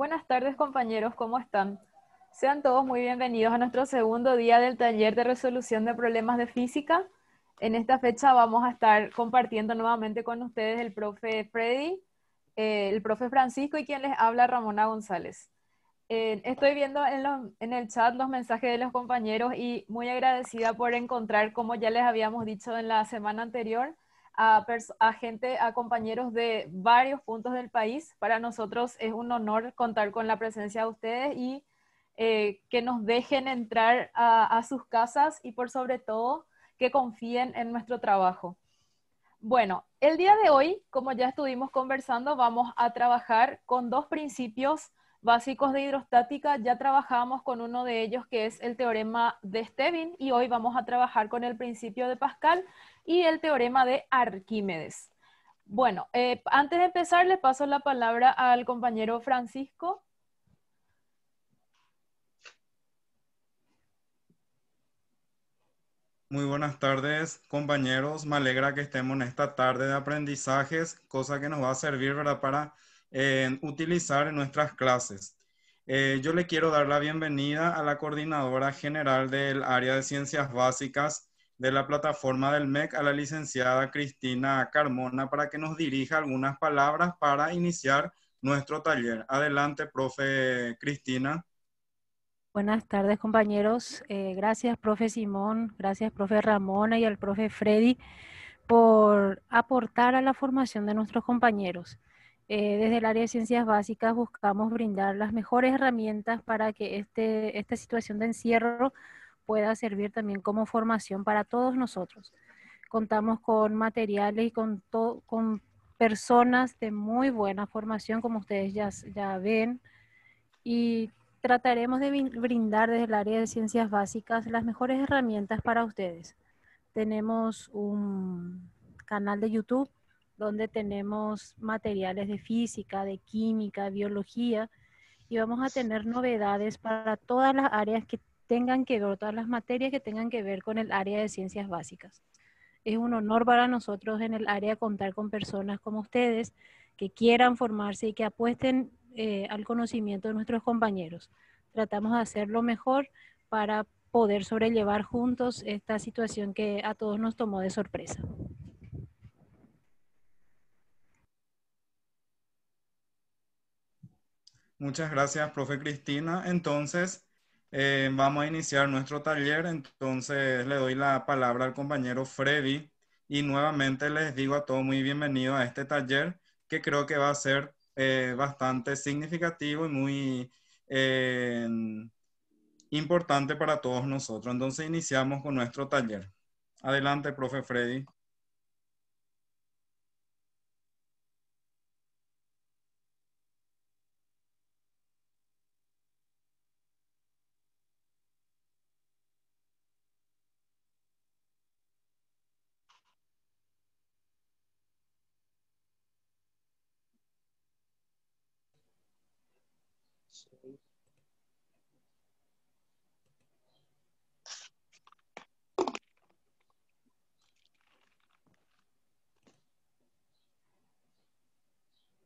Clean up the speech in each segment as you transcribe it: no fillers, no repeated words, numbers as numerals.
Buenas tardes, compañeros, ¿cómo están? Sean todos muy bienvenidos a nuestro segundo día del taller de resolución de problemas de física. En esta fecha vamos a estar compartiendo nuevamente con ustedes el profe Freddy, el profe Francisco y quien les habla, Ramona González. Estoy viendo en el chat los mensajes de los compañeros y muy agradecida por encontrar, como ya les habíamos dicho en la semana anterior, a gente, a compañeros de varios puntos del país. Para nosotros es un honor contar con la presencia de ustedes y que nos dejen entrar a sus casas y por sobre todo que confíen en nuestro trabajo. Bueno, el día de hoy, como ya estuvimos conversando, vamos a trabajar con dos principios básicos de hidrostática. Ya trabajamos con uno de ellos, que es el teorema de Stevin, y hoy vamos a trabajar con el principio de Pascal y el teorema de Arquímedes. Bueno, antes de empezar, le paso la palabra al compañero Francisco. Muy buenas tardes, compañeros. Me alegra que estemos en esta tarde de aprendizajes, cosa que nos va a servir, ¿verdad?, para utilizar en nuestras clases. Yo le quiero dar la bienvenida a la coordinadora general del área de ciencias básicas de la plataforma del MEC, a la licenciada Cristina Carmona, para que nos dirija algunas palabras para iniciar nuestro taller. Adelante, profe Cristina. Buenas tardes, compañeros. Gracias, profe Simón, gracias, profe Ramona y al profe Freddy por aportar a la formación de nuestros compañeros. Desde el área de ciencias básicas buscamos brindar las mejores herramientas para que esta situación de encierro pueda servir también como formación para todos nosotros. Contamos con materiales y con personas de muy buena formación, como ustedes ya ven, y trataremos de brindar desde el área de ciencias básicas las mejores herramientas para ustedes. Tenemos un canal de YouTube donde tenemos materiales de física, de química, biología, y vamos a tener novedades para todas las áreas que tengan que ver, todas las materias que tengan que ver con el área de ciencias básicas. Es un honor para nosotros en el área contar con personas como ustedes que quieran formarse y que apuesten al conocimiento de nuestros compañeros. Tratamos de hacerlo mejor para poder sobrellevar juntos esta situación que a todos nos tomó de sorpresa. Muchas gracias, profe Cristina. Entonces, vamos a iniciar nuestro taller. Entonces, le doy la palabra al compañero Freddy y nuevamente les digo a todos muy bienvenidos a este taller que creo que va a ser bastante significativo y muy importante para todos nosotros. Entonces, iniciamos con nuestro taller. Adelante, profe Freddy.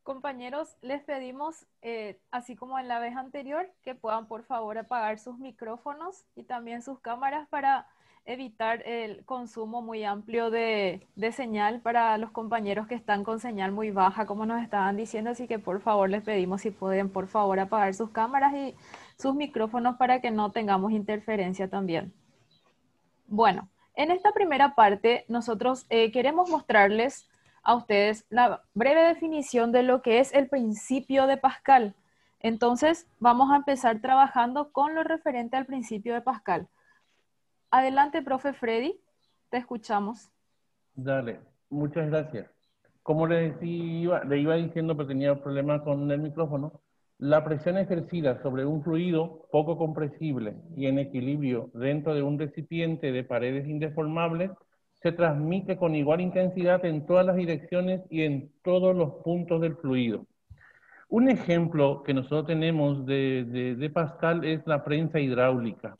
Compañeros, les pedimos, así como en la vez anterior, que puedan por favor apagar sus micrófonos y también sus cámaras para evitar el consumo muy amplio de señal para los compañeros que están con señal muy baja, como nos estaban diciendo. Así que por favor les pedimos si pueden por favor apagar sus cámaras y sus micrófonos para que no tengamos interferencia también. Bueno, en esta primera parte nosotros queremos mostrarles a ustedes la breve definición de lo que es el principio de Pascal. Entonces, vamos a empezar trabajando con lo referente al principio de Pascal. Adelante, profe Freddy, te escuchamos. Dale, muchas gracias. Como le iba diciendo, pero tenía problemas con el micrófono, la presión ejercida sobre un fluido poco compresible y en equilibrio dentro de un recipiente de paredes indeformables se transmite con igual intensidad en todas las direcciones y en todos los puntos del fluido. Un ejemplo que nosotros tenemos de Pascal es la prensa hidráulica.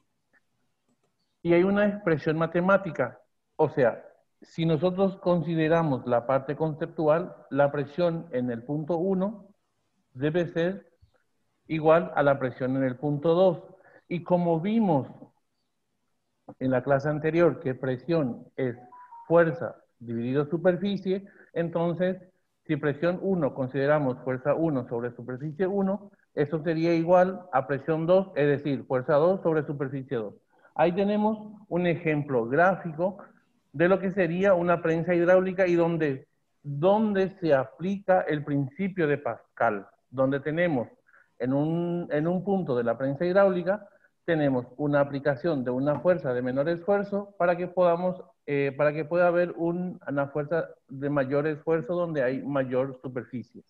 Y hay una expresión matemática, o sea, si nosotros consideramos la parte conceptual, la presión en el punto 1 debe ser igual a la presión en el punto 2. Y como vimos en la clase anterior que presión es fuerza dividido superficie, entonces si presión 1 consideramos fuerza 1 sobre superficie 1, eso sería igual a presión 2, es decir, fuerza 2 sobre superficie 2. Ahí tenemos un ejemplo gráfico de lo que sería una prensa hidráulica y donde se aplica el principio de Pascal, donde tenemos en un punto de la prensa hidráulica tenemos una aplicación de una fuerza de menor esfuerzo para que pueda haber una fuerza de mayor esfuerzo donde hay mayor superficie.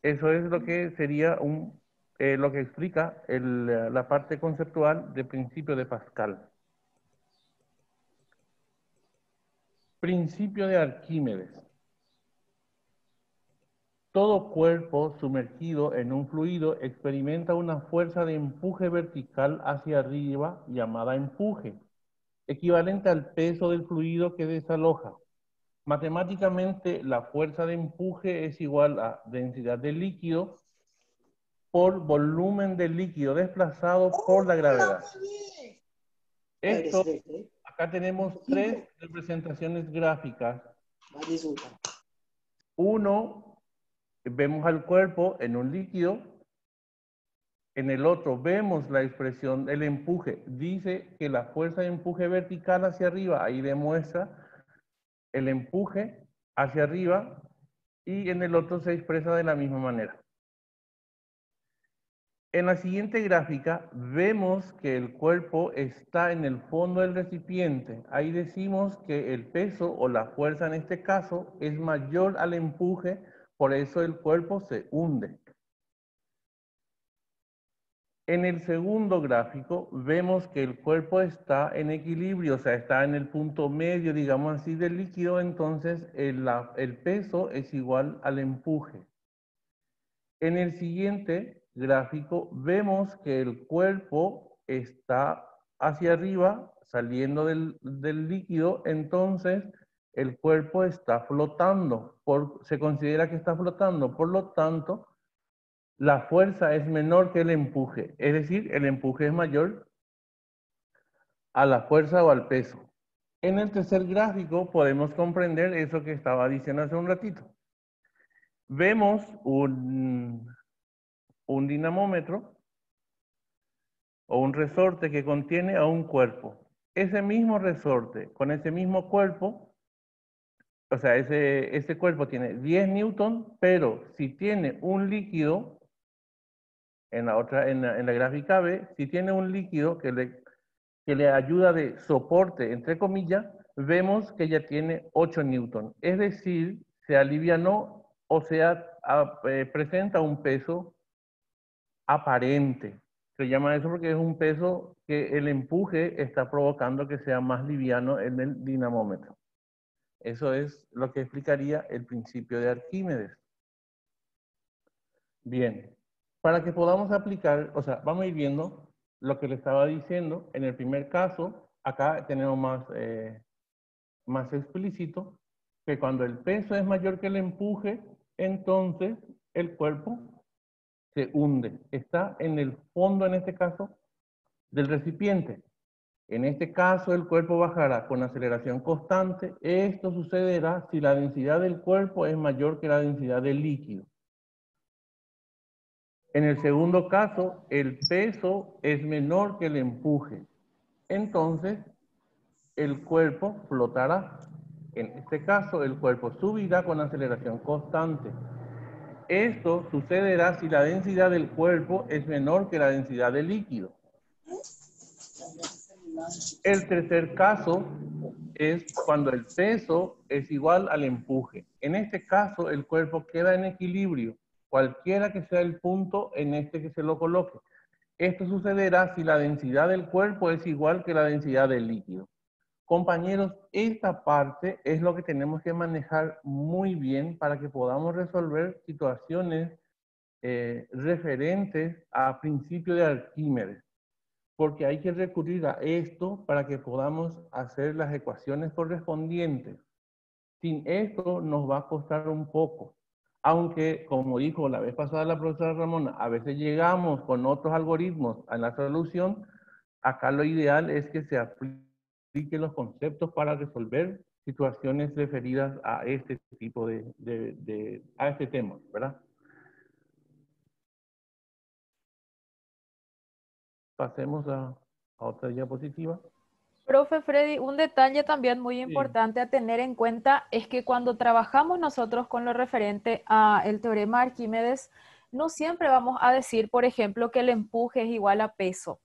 Eso es lo que sería lo que explica la parte conceptual del principio de Pascal. Principio de Arquímedes. Todo cuerpo sumergido en un fluido experimenta una fuerza de empuje vertical hacia arriba llamada empuje, equivalente al peso del fluido que desaloja. Matemáticamente, la fuerza de empuje es igual a densidad de líquido por volumen de líquido desplazado por la gravedad. Esto, acá tenemos tres representaciones gráficas. Uno, vemos al cuerpo en un líquido. En el otro vemos la expresión del empuje. Dice que la fuerza de empuje vertical hacia arriba, ahí demuestra el empuje hacia arriba, y en el otro se expresa de la misma manera. En la siguiente gráfica vemos que el cuerpo está en el fondo del recipiente. Ahí decimos que el peso o la fuerza en este caso es mayor al empuje, por eso el cuerpo se hunde. En el segundo gráfico vemos que el cuerpo está en equilibrio, o sea, está en el punto medio, digamos así, del líquido, entonces el peso es igual al empuje. En el siguiente gráfico vemos que el cuerpo está hacia arriba, saliendo del líquido, entonces el cuerpo está flotando, se considera que está flotando, por lo tanto, la fuerza es menor que el empuje, es decir, el empuje es mayor a la fuerza o al peso. En el tercer gráfico podemos comprender eso que estaba diciendo hace un ratito. Vemos un dinamómetro o un resorte que contiene a un cuerpo. Ese mismo resorte, con ese mismo cuerpo, o sea, ese cuerpo tiene 10 newton, pero si tiene un líquido, en la gráfica B, si tiene un líquido que le ayuda de soporte, entre comillas, vemos que ya tiene 8 newton. Es decir, se alivianó o sea, presenta un peso aparente. Se llama eso porque es un peso que el empuje está provocando que sea más liviano en el dinamómetro. Eso es lo que explicaría el principio de Arquímedes. Bien, para que podamos aplicar, o sea, vamos a ir viendo lo que le estaba diciendo. En el primer caso, acá tenemos más explícito, que cuando el peso es mayor que el empuje, entonces el cuerpo se hunde. Está en el fondo, en este caso, del recipiente. En este caso, el cuerpo bajará con aceleración constante. Esto sucederá si la densidad del cuerpo es mayor que la densidad del líquido. En el segundo caso, el peso es menor que el empuje. Entonces, el cuerpo flotará. En este caso, el cuerpo subirá con aceleración constante. Esto sucederá si la densidad del cuerpo es menor que la densidad del líquido. El tercer caso es cuando el peso es igual al empuje. En este caso, el cuerpo queda en equilibrio, cualquiera que sea el punto en este que se lo coloque. Esto sucederá si la densidad del cuerpo es igual que la densidad del líquido. Compañeros, esta parte es lo que tenemos que manejar muy bien para que podamos resolver situaciones referentes a principio de Arquímedes, porque hay que recurrir a esto para que podamos hacer las ecuaciones correspondientes. Sin esto nos va a costar un poco. Aunque, como dijo la vez pasada la profesora Ramona, a veces llegamos con otros algoritmos a la solución. Acá lo ideal es que se apliquen los conceptos para resolver situaciones referidas a este tipo a este tema, ¿verdad? Pasemos a otra diapositiva. Profe Freddy, un detalle también muy Sí. importante a tener en cuenta es que cuando trabajamos nosotros con lo referente al teorema de Arquímedes, no siempre vamos a decir, por ejemplo, que el empuje es igual a peso.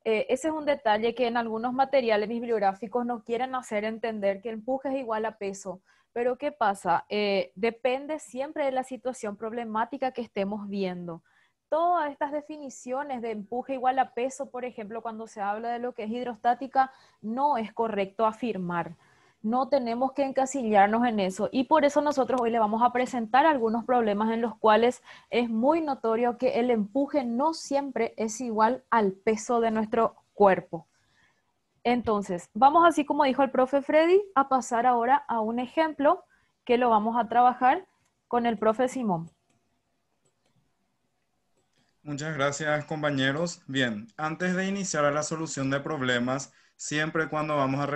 Ese es un detalle que en algunos materiales bibliográficos nos quieren hacer entender que el empuje es igual a peso. Pero ¿qué pasa? Depende siempre de la situación problemática que estemos viendo. Todas estas definiciones de empuje igual a peso, por ejemplo, cuando se habla de lo que es hidrostática, no es correcto afirmar. No tenemos que encasillarnos en eso. Y por eso nosotros hoy le vamos a presentar algunos problemas en los cuales es muy notorio que el empuje no siempre es igual al peso de nuestro cuerpo. Entonces, vamos así como dijo el profe Freddy, a pasar ahora a un ejemplo que lo vamos a trabajar con el profe Simón. Muchas gracias, compañeros. Bien, antes de iniciar a la solución de problemas, siempre cuando vamos a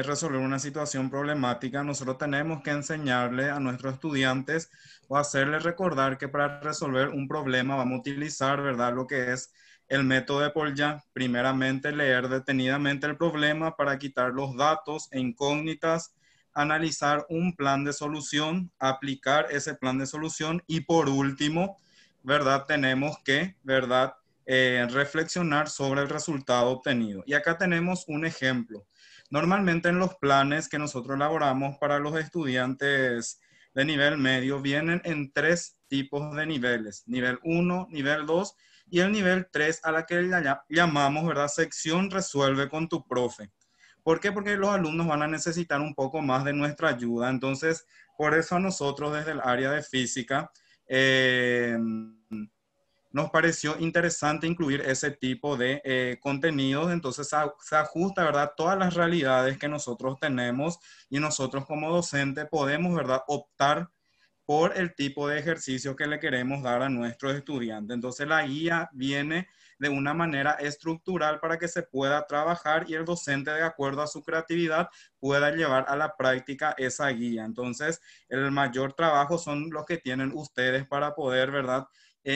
resolver una situación problemática, nosotros tenemos que enseñarle a nuestros estudiantes o hacerles recordar que para resolver un problema vamos a utilizar, ¿verdad?, lo que es el método de Polya. Primeramente, leer detenidamente el problema para quitar los datos e incógnitas, analizar un plan de solución, aplicar ese plan de solución y por último, ¿verdad? Tenemos que, ¿verdad? Reflexionar sobre el resultado obtenido. Y acá tenemos un ejemplo. Normalmente en los planes que nosotros elaboramos para los estudiantes de nivel medio vienen en 3 tipos de niveles. Nivel 1, nivel 2 y el nivel 3 a la que llamamos, ¿verdad? Sección resuelve con tu profe. ¿Por qué? Porque los alumnos van a necesitar un poco más de nuestra ayuda. Entonces, por eso nosotros desde el área de física nos pareció interesante incluir ese tipo de contenidos. Entonces se ajusta, ¿verdad?, todas las realidades que nosotros tenemos y nosotros como docente podemos, ¿verdad?, optar por el tipo de ejercicio que le queremos dar a nuestros estudiantes. Entonces la guía viene de una manera estructural para que se pueda trabajar y el docente, de acuerdo a su creatividad, pueda llevar a la práctica esa guía. Entonces, el mayor trabajo son los que tienen ustedes para poder, ¿verdad?,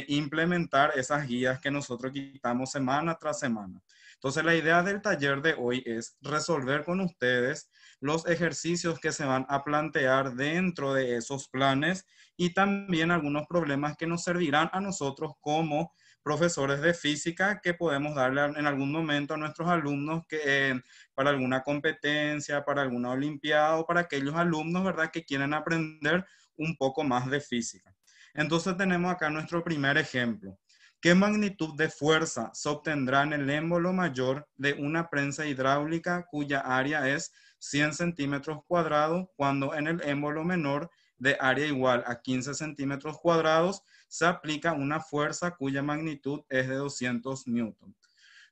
implementar esas guías que nosotros quitamos semana tras semana. Entonces, la idea del taller de hoy es resolver con ustedes los ejercicios que se van a plantear dentro de esos planes y también algunos problemas que nos servirán a nosotros como profesores de física que podemos darle en algún momento a nuestros alumnos que para alguna competencia, para alguna olimpiada o para aquellos alumnos, ¿verdad?, que quieren aprender un poco más de física. Entonces tenemos acá nuestro primer ejemplo. ¿Qué magnitud de fuerza se obtendrá en el émbolo mayor de una prensa hidráulica cuya área es 100 centímetros cuadrados cuando en el émbolo menor de área igual a 15 centímetros cuadrados se aplica una fuerza cuya magnitud es de 200 newton?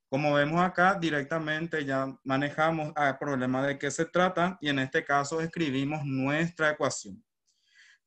Como vemos acá, directamente ya manejamos el problema de qué se trata y en este caso escribimos nuestra ecuación.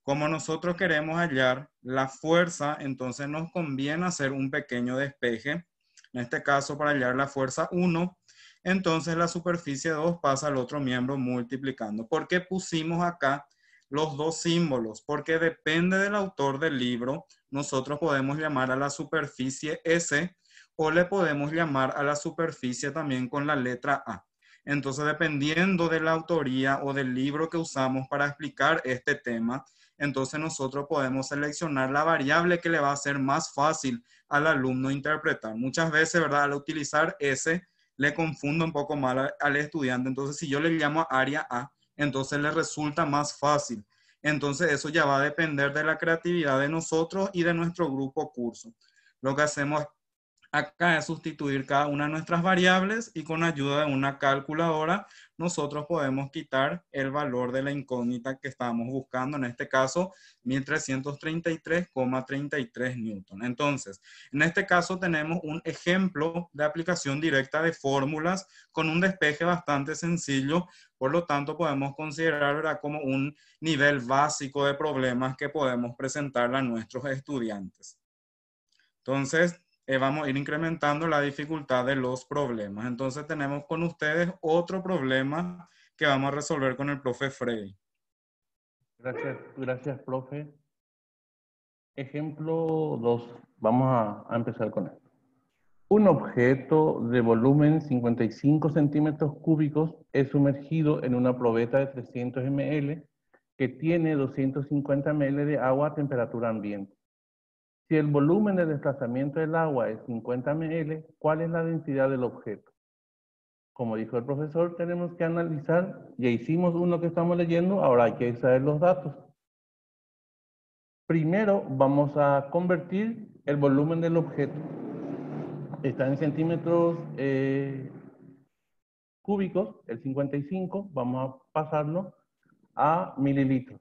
Como nosotros queremos hallar la fuerza, entonces nos conviene hacer un pequeño despeje. En este caso, para hallar la fuerza 1, entonces la superficie 2 pasa al otro miembro multiplicando. ¿Por qué pusimos acá los dos símbolos? Porque depende del autor del libro. Nosotros podemos llamar a la superficie S o le podemos llamar a la superficie también con la letra A. Entonces, dependiendo de la autoría o del libro que usamos para explicar este tema, entonces nosotros podemos seleccionar la variable que le va a ser más fácil al alumno interpretar. Muchas veces, ¿verdad?, al utilizar S, le confundo un poco mal al estudiante. Entonces, si yo le llamo área A, entonces le resulta más fácil. Entonces, eso ya va a depender de la creatividad de nosotros y de nuestro grupo curso. Lo que hacemos Acá es sustituir cada una de nuestras variables y con ayuda de una calculadora nosotros podemos quitar el valor de la incógnita que estábamos buscando, en este caso 1333,33 newton. Entonces, en este caso tenemos un ejemplo de aplicación directa de fórmulas con un despeje bastante sencillo, por lo tanto podemos considerar, ¿verdad?, como un nivel básico de problemas que podemos presentar a nuestros estudiantes. Entonces, vamos a ir incrementando la dificultad de los problemas. Entonces tenemos con ustedes otro problema que vamos a resolver con el profe Freddy. Gracias, profe. Ejemplo 2. Vamos a empezar con esto. Un objeto de volumen 55 centímetros cúbicos es sumergido en una probeta de 300 ml que tiene 250 ml de agua a temperatura ambiente. Si el volumen de desplazamiento del agua es 50 ml, ¿cuál es la densidad del objeto? Como dijo el profesor, tenemos que analizar, ya hicimos uno que estamos leyendo, ahora hay que extraer los datos. Primero vamos a convertir el volumen del objeto. Está en centímetros cúbicos, el 55, vamos a pasarlo a mililitros.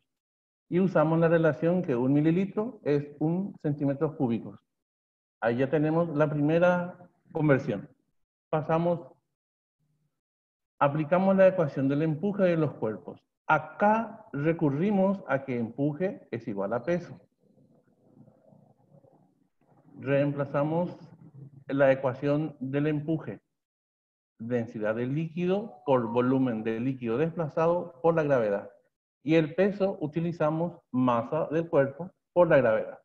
Y usamos la relación que 1 mililitro es 1 centímetros cúbicos. Ahí ya tenemos la primera conversión. Aplicamos la ecuación del empuje de los cuerpos. Acá recurrimos a que empuje es igual a peso. Reemplazamos la ecuación del empuje. Densidad del líquido por volumen del líquido desplazado por la gravedad. Y el peso utilizamos masa del cuerpo por la gravedad.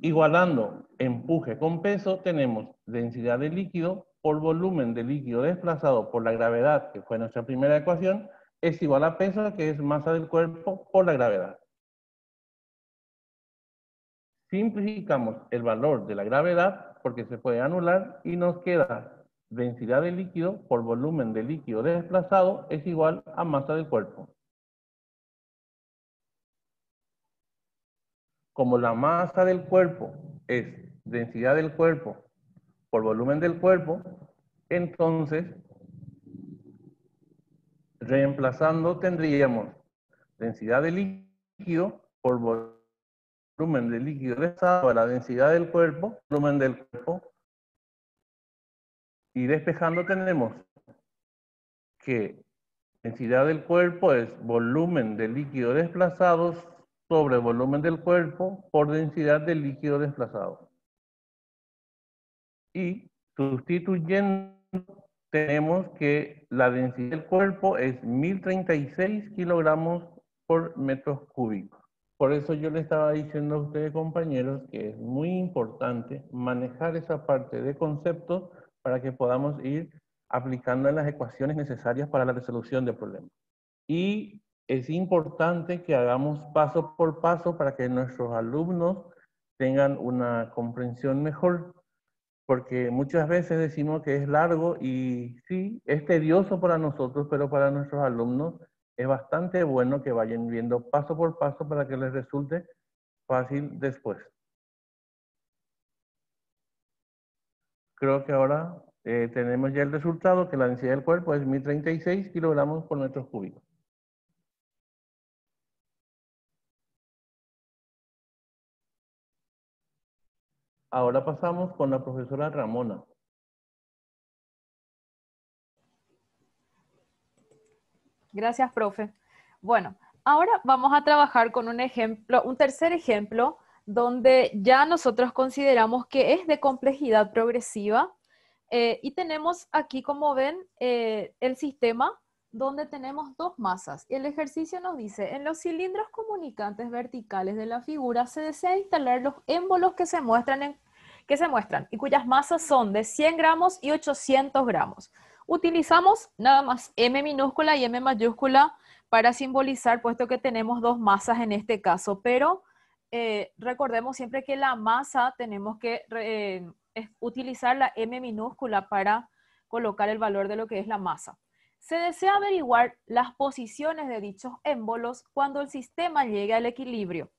Igualando empuje con peso, tenemos densidad del líquido por volumen del líquido desplazado por la gravedad, que fue nuestra primera ecuación, es igual a peso, que es masa del cuerpo por la gravedad. Simplificamos el valor de la gravedad, porque se puede anular, y nos queda densidad del líquido por volumen del líquido desplazado es igual a masa del cuerpo. Como la masa del cuerpo es densidad del cuerpo por volumen del cuerpo, entonces, reemplazando tendríamos densidad del líquido por volumen del líquido desplazado a la densidad del cuerpo, volumen del cuerpo, y despejando tenemos que densidad del cuerpo es volumen del líquido desplazado sobre volumen del cuerpo por densidad del líquido desplazado. Y sustituyendo, tenemos que la densidad del cuerpo es 1036 kilogramos por metros cúbicos. Por eso yo le estaba diciendo a ustedes, compañeros, que es muy importante manejar esa parte de conceptos para que podamos ir aplicando las ecuaciones necesarias para la resolución del problema. Y es importante que hagamos paso por paso para que nuestros alumnos tengan una comprensión mejor, porque muchas veces decimos que es largo y sí, es tedioso para nosotros, pero para nuestros alumnos es bastante bueno que vayan viendo paso por paso para que les resulte fácil después. Creo que ahora tenemos ya el resultado, que la densidad del cuerpo es 1036 kilogramos por metros cúbicos. Ahora pasamos con la profesora Ramona. Gracias, profe. Bueno, ahora vamos a trabajar con un ejemplo, un tercer ejemplo, donde ya nosotros consideramos que es de complejidad progresiva y tenemos aquí, como ven, el sistema donde tenemos dos masas. Y el ejercicio nos dice, en los cilindros comunicantes verticales de la figura se desea instalar los émbolos que se muestran y cuyas masas son de 100 gramos y 800 gramos. Utilizamos nada más M minúscula y M mayúscula para simbolizar, puesto que tenemos dos masas en este caso, pero recordemos siempre que la masa tenemos que utilizar la M minúscula para colocar el valor de lo que es la masa. Se desea averiguar las posiciones de dichos émbolos cuando el sistema llegue al equilibrio.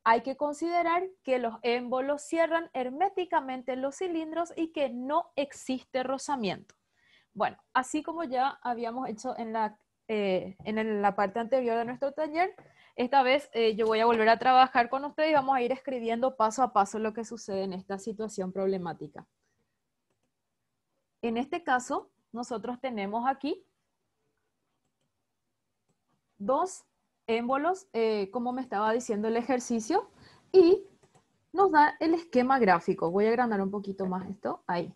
hay que considerar que los émbolos cierran herméticamente los cilindros y que no existe rozamiento. Bueno, así como ya habíamos hecho en la parte anterior de nuestro taller, esta vez yo voy a volver a trabajar con ustedes y vamos a ir escribiendo paso a paso lo que sucede en esta situación problemática. En este caso, nosotros tenemos aquí dos émbolos, como me estaba diciendo el ejercicio, y nos da el esquema gráfico. Voy a agrandar un poquito más esto, ahí.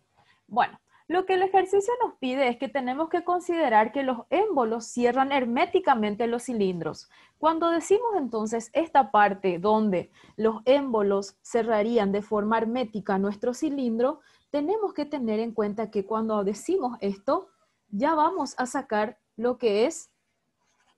Bueno, lo que el ejercicio nos pide es que tenemos que considerar que los émbolos cierran herméticamente los cilindros. Cuando decimos entonces esta parte donde los émbolos cerrarían de forma hermética nuestro cilindro, tenemos que tener en cuenta que cuando decimos esto, ya vamos a sacar lo que es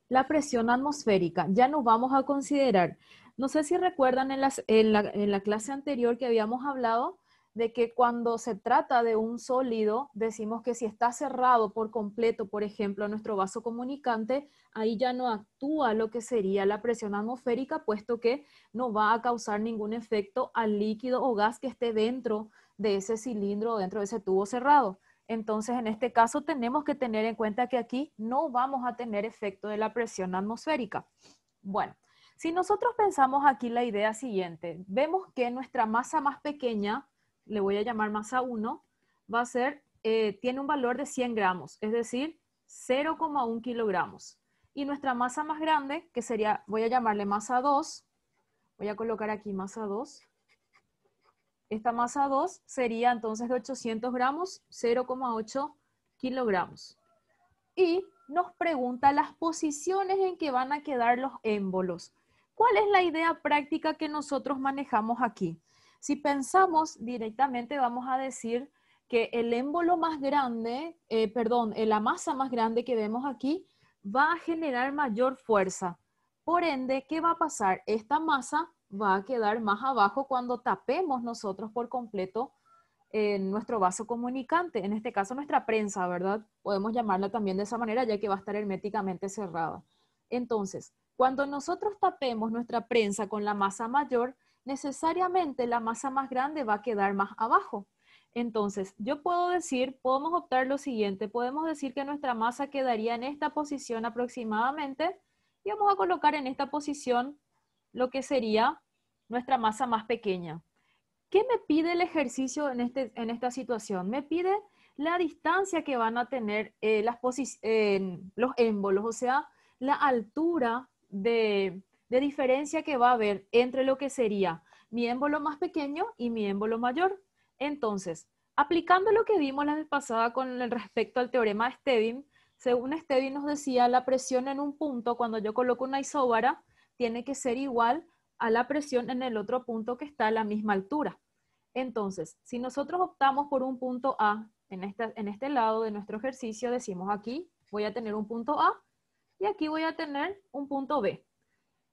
la presión atmosférica. Ya nos vamos a considerar. No sé si recuerdan en la clase anterior que habíamos hablado de que cuando se trata de un sólido, decimos que si está cerrado por completo, por ejemplo, nuestro vaso comunicante, ahí ya no actúa lo que sería la presión atmosférica, puesto que no va a causar ningún efecto al líquido o gas que esté dentro de ese cilindro o dentro de ese tubo cerrado. Entonces, en este caso, tenemos que tener en cuenta que aquí no vamos a tener efecto de la presión atmosférica. Bueno, si nosotros pensamos aquí la idea siguiente, vemos que nuestra masa más pequeña, le voy a llamar masa 1, va a ser, tiene un valor de 100 gramos, es decir, 0,1 kilogramos. Y nuestra masa más grande, que sería, voy a llamarle masa 2, voy a colocar aquí masa 2. Esta masa 2 sería entonces de 800 gramos, 0,8 kilogramos. Y nos pregunta las posiciones en que van a quedar los émbolos. ¿Cuál es la idea práctica que nosotros manejamos aquí? Si pensamos directamente, vamos a decir que el émbolo más grande, la masa más grande que vemos aquí, va a generar mayor fuerza. Por ende, ¿qué va a pasar? Esta masa va a quedar más abajo cuando tapemos nosotros por completo nuestro vaso comunicante, en este caso nuestra prensa, ¿verdad? Podemos llamarla también de esa manera ya que va a estar herméticamente cerrada. Entonces, cuando nosotros tapemos nuestra prensa con la masa mayor, necesariamente la masa más grande va a quedar más abajo. Entonces, yo puedo decir, podemos optar lo siguiente, podemos decir que nuestra masa quedaría en esta posición aproximadamente y vamos a colocar en esta posición lo que sería nuestra masa más pequeña. ¿Qué me pide el ejercicio en esta situación? Me pide la distancia que van a tener los émbolos, o sea, la altura de diferencia que va a haber entre lo que sería mi émbolo más pequeño y mi émbolo mayor. Entonces, aplicando lo que vimos la vez pasada con respecto al teorema de Stevin, según Stevin nos decía, la presión en un punto, cuando yo coloco una isóbara, tiene que ser igual a la presión en el otro punto que está a la misma altura. Entonces, si nosotros optamos por un punto A, en este lado de nuestro ejercicio, decimos aquí voy a tener un punto A y aquí voy a tener un punto B.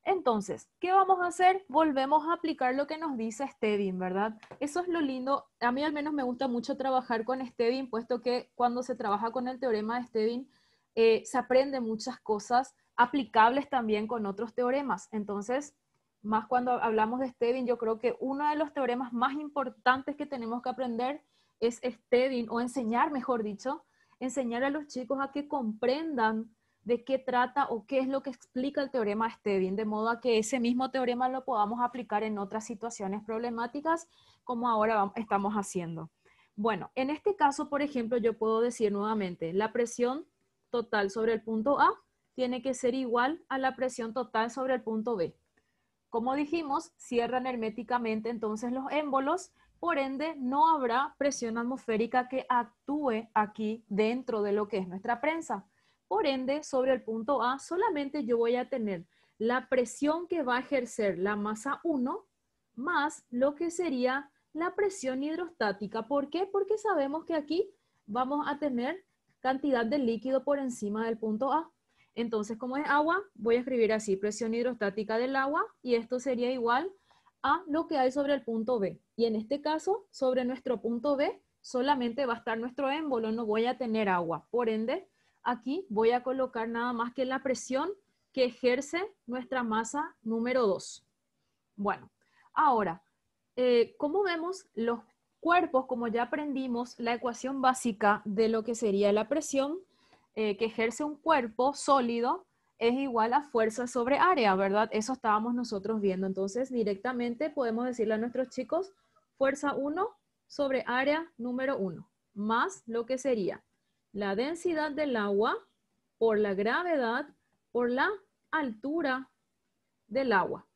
Entonces, ¿qué vamos a hacer? Volvemos a aplicar lo que nos dice Stevin, ¿verdad? Eso es lo lindo. A mí al menos me gusta mucho trabajar con Stevin, puesto que cuando se trabaja con el teorema de Stevin, se aprende muchas cosas aplicables también con otros teoremas. Entonces, más cuando hablamos de Stevin, yo creo que uno de los teoremas más importantes que tenemos que aprender es Stevin, o enseñar, mejor dicho, enseñar a los chicos a que comprendan de qué trata o qué es lo que explica el teorema de Stevin, de modo a que ese mismo teorema lo podamos aplicar en otras situaciones problemáticas como ahora estamos haciendo. Bueno, en este caso, por ejemplo, yo puedo decir nuevamente, la presión total sobre el punto A tiene que ser igual a la presión total sobre el punto B. Como dijimos, cierran herméticamente entonces los émbolos, por ende no habrá presión atmosférica que actúe aquí dentro de lo que es nuestra prensa. Por ende, sobre el punto A solamente yo voy a tener la presión que va a ejercer la masa 1 más lo que sería la presión hidrostática. ¿Por qué? Porque sabemos que aquí vamos a tener cantidad de líquido por encima del punto A. Entonces, como es agua, voy a escribir así, presión hidrostática del agua, y esto sería igual a lo que hay sobre el punto B. Y en este caso, sobre nuestro punto B, solamente va a estar nuestro émbolo, no voy a tener agua. Por ende, aquí voy a colocar nada más que la presión que ejerce nuestra masa número 2. Bueno, ahora, como vemos, los cuerpos, como ya aprendimos, la ecuación básica de lo que sería la presión que ejerce un cuerpo sólido es igual a fuerza sobre área, ¿verdad? Eso estábamos nosotros viendo. Entonces, directamente podemos decirle a nuestros chicos, fuerza 1 sobre área número 1, más lo que sería la densidad del agua por la gravedad por la altura del agua.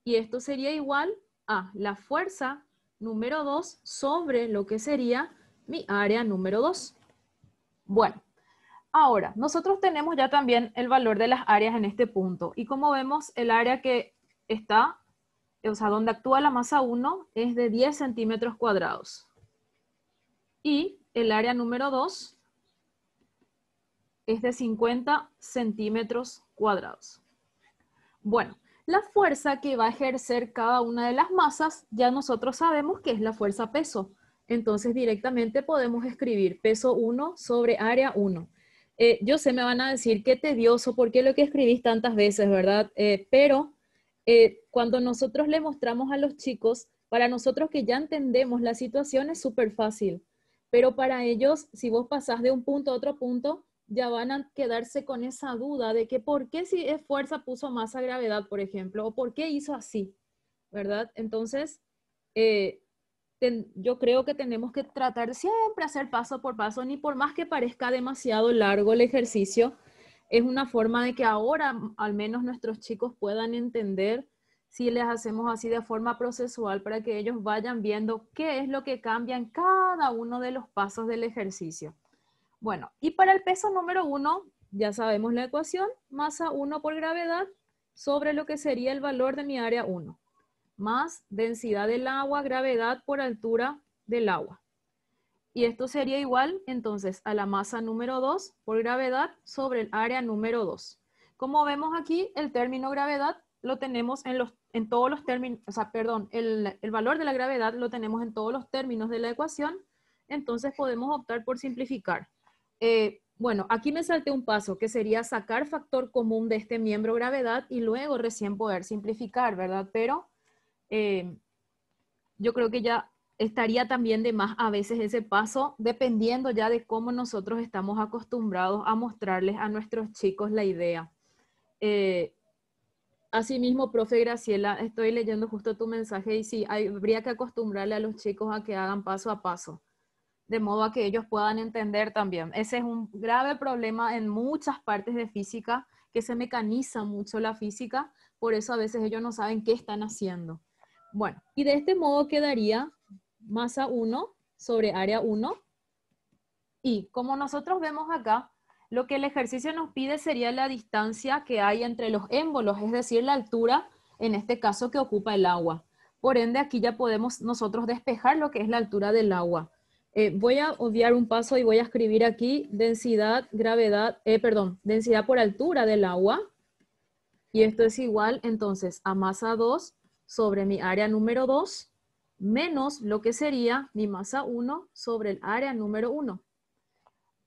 Y esto sería igual a la fuerza número 2 sobre lo que sería mi área número 2. Bueno, ahora, nosotros tenemos ya también el valor de las áreas en este punto. Y como vemos, el área que está, o sea, donde actúa la masa 1 es de 10 centímetros cuadrados. Y el área número 2 es de 50 centímetros cuadrados. Bueno, la fuerza que va a ejercer cada una de las masas, ya nosotros sabemos que es la fuerza peso. Entonces directamente podemos escribir peso 1 sobre área 1. Yo sé, me van a decir qué tedioso, ¿por qué lo que escribís tantas veces, verdad? Pero cuando nosotros le mostramos a los chicos, para nosotros que ya entendemos la situación es súper fácil. Pero para ellos, si vos pasás de un punto a otro punto, ya van a quedarse con esa duda de que por qué si es fuerza puso masa gravedad, por ejemplo, o por qué hizo así, ¿verdad? Entonces, yo creo que tenemos que tratar siempre hacer paso por paso, ni por más que parezca demasiado largo el ejercicio, es una forma de que ahora al menos nuestros chicos puedan entender si les hacemos así de forma procesual para que ellos vayan viendo qué es lo que cambia en cada uno de los pasos del ejercicio. Bueno, y para el peso número 1, ya sabemos la ecuación, masa 1 por gravedad sobre lo que sería el valor de mi área 1, más densidad del agua, gravedad por altura del agua. Y esto sería igual, entonces, a la masa número 2 por gravedad sobre el área número 2. Como vemos aquí, el término gravedad lo tenemos en todos los términos, o sea, perdón, el valor de la gravedad lo tenemos en todos los términos de la ecuación, entonces podemos optar por simplificar. Bueno, aquí me salté un paso que sería sacar factor común de este miembro gravedad y luego recién poder simplificar, ¿verdad? Pero yo creo que ya estaría también de más a veces ese paso, dependiendo ya de cómo nosotros estamos acostumbrados a mostrarles a nuestros chicos la idea. Asimismo, profe Graciela, estoy leyendo justo tu mensaje y sí, habría que acostumbrarle a los chicos a que hagan paso a paso, de modo a que ellos puedan entender también. Ese es un grave problema en muchas partes de física, que se mecaniza mucho la física, por eso a veces ellos no saben qué están haciendo. Bueno, y de este modo quedaría masa 1 sobre área 1. Y como nosotros vemos acá, lo que el ejercicio nos pide sería la distancia que hay entre los émbolos, es decir, la altura, en este caso, que ocupa el agua. Por ende, aquí ya podemos nosotros despejar lo que es la altura del agua. Voy a obviar un paso y voy a escribir aquí densidad, densidad por altura del agua. Y esto es igual, entonces, a masa 2 sobre mi área número 2, menos lo que sería mi masa 1 sobre el área número 1.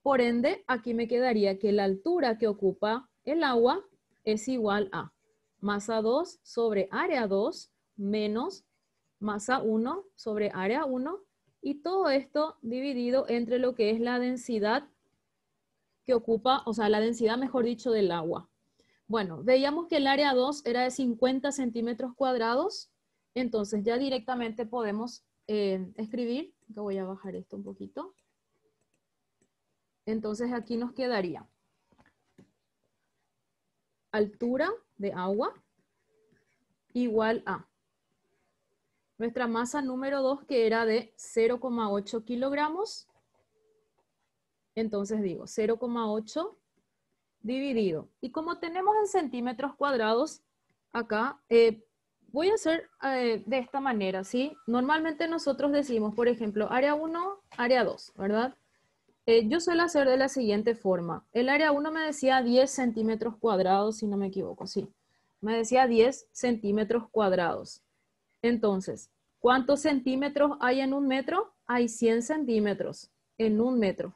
Por ende, aquí me quedaría que la altura que ocupa el agua es igual a masa 2 sobre área 2 menos masa 1 sobre área 1 y todo esto dividido entre lo que es la densidad que ocupa, o sea, la densidad, mejor dicho, del agua. Bueno, veíamos que el área 2 era de 50 centímetros cuadrados, entonces ya directamente podemos escribir, que voy a bajar esto un poquito. Entonces aquí nos quedaría altura de agua igual a nuestra masa número 2 que era de 0,8 kilogramos. Entonces digo 0,8 dividido. Y como tenemos en centímetros cuadrados, acá voy a hacer de esta manera, ¿sí? Normalmente nosotros decimos, por ejemplo, área 1, área 2, ¿verdad? Yo suelo hacer de la siguiente forma. El área 1 me decía 10 centímetros cuadrados, si no me equivoco, sí. Me decía 10 centímetros cuadrados. Entonces, ¿cuántos centímetros hay en un metro? Hay 100 centímetros en un metro.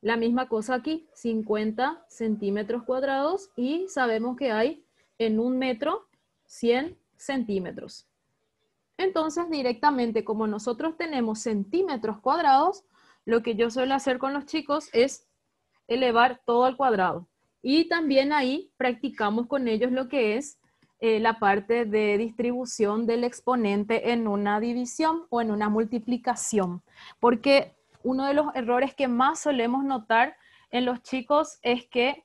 La misma cosa aquí, 50 centímetros cuadrados y sabemos que hay en un metro 100 centímetros. Entonces, directamente, como nosotros tenemos centímetros cuadrados, lo que yo suelo hacer con los chicos es elevar todo al cuadrado. Y también ahí practicamos con ellos lo que es la parte de distribución del exponente en una división o en una multiplicación. Porque uno de los errores que más solemos notar en los chicos es que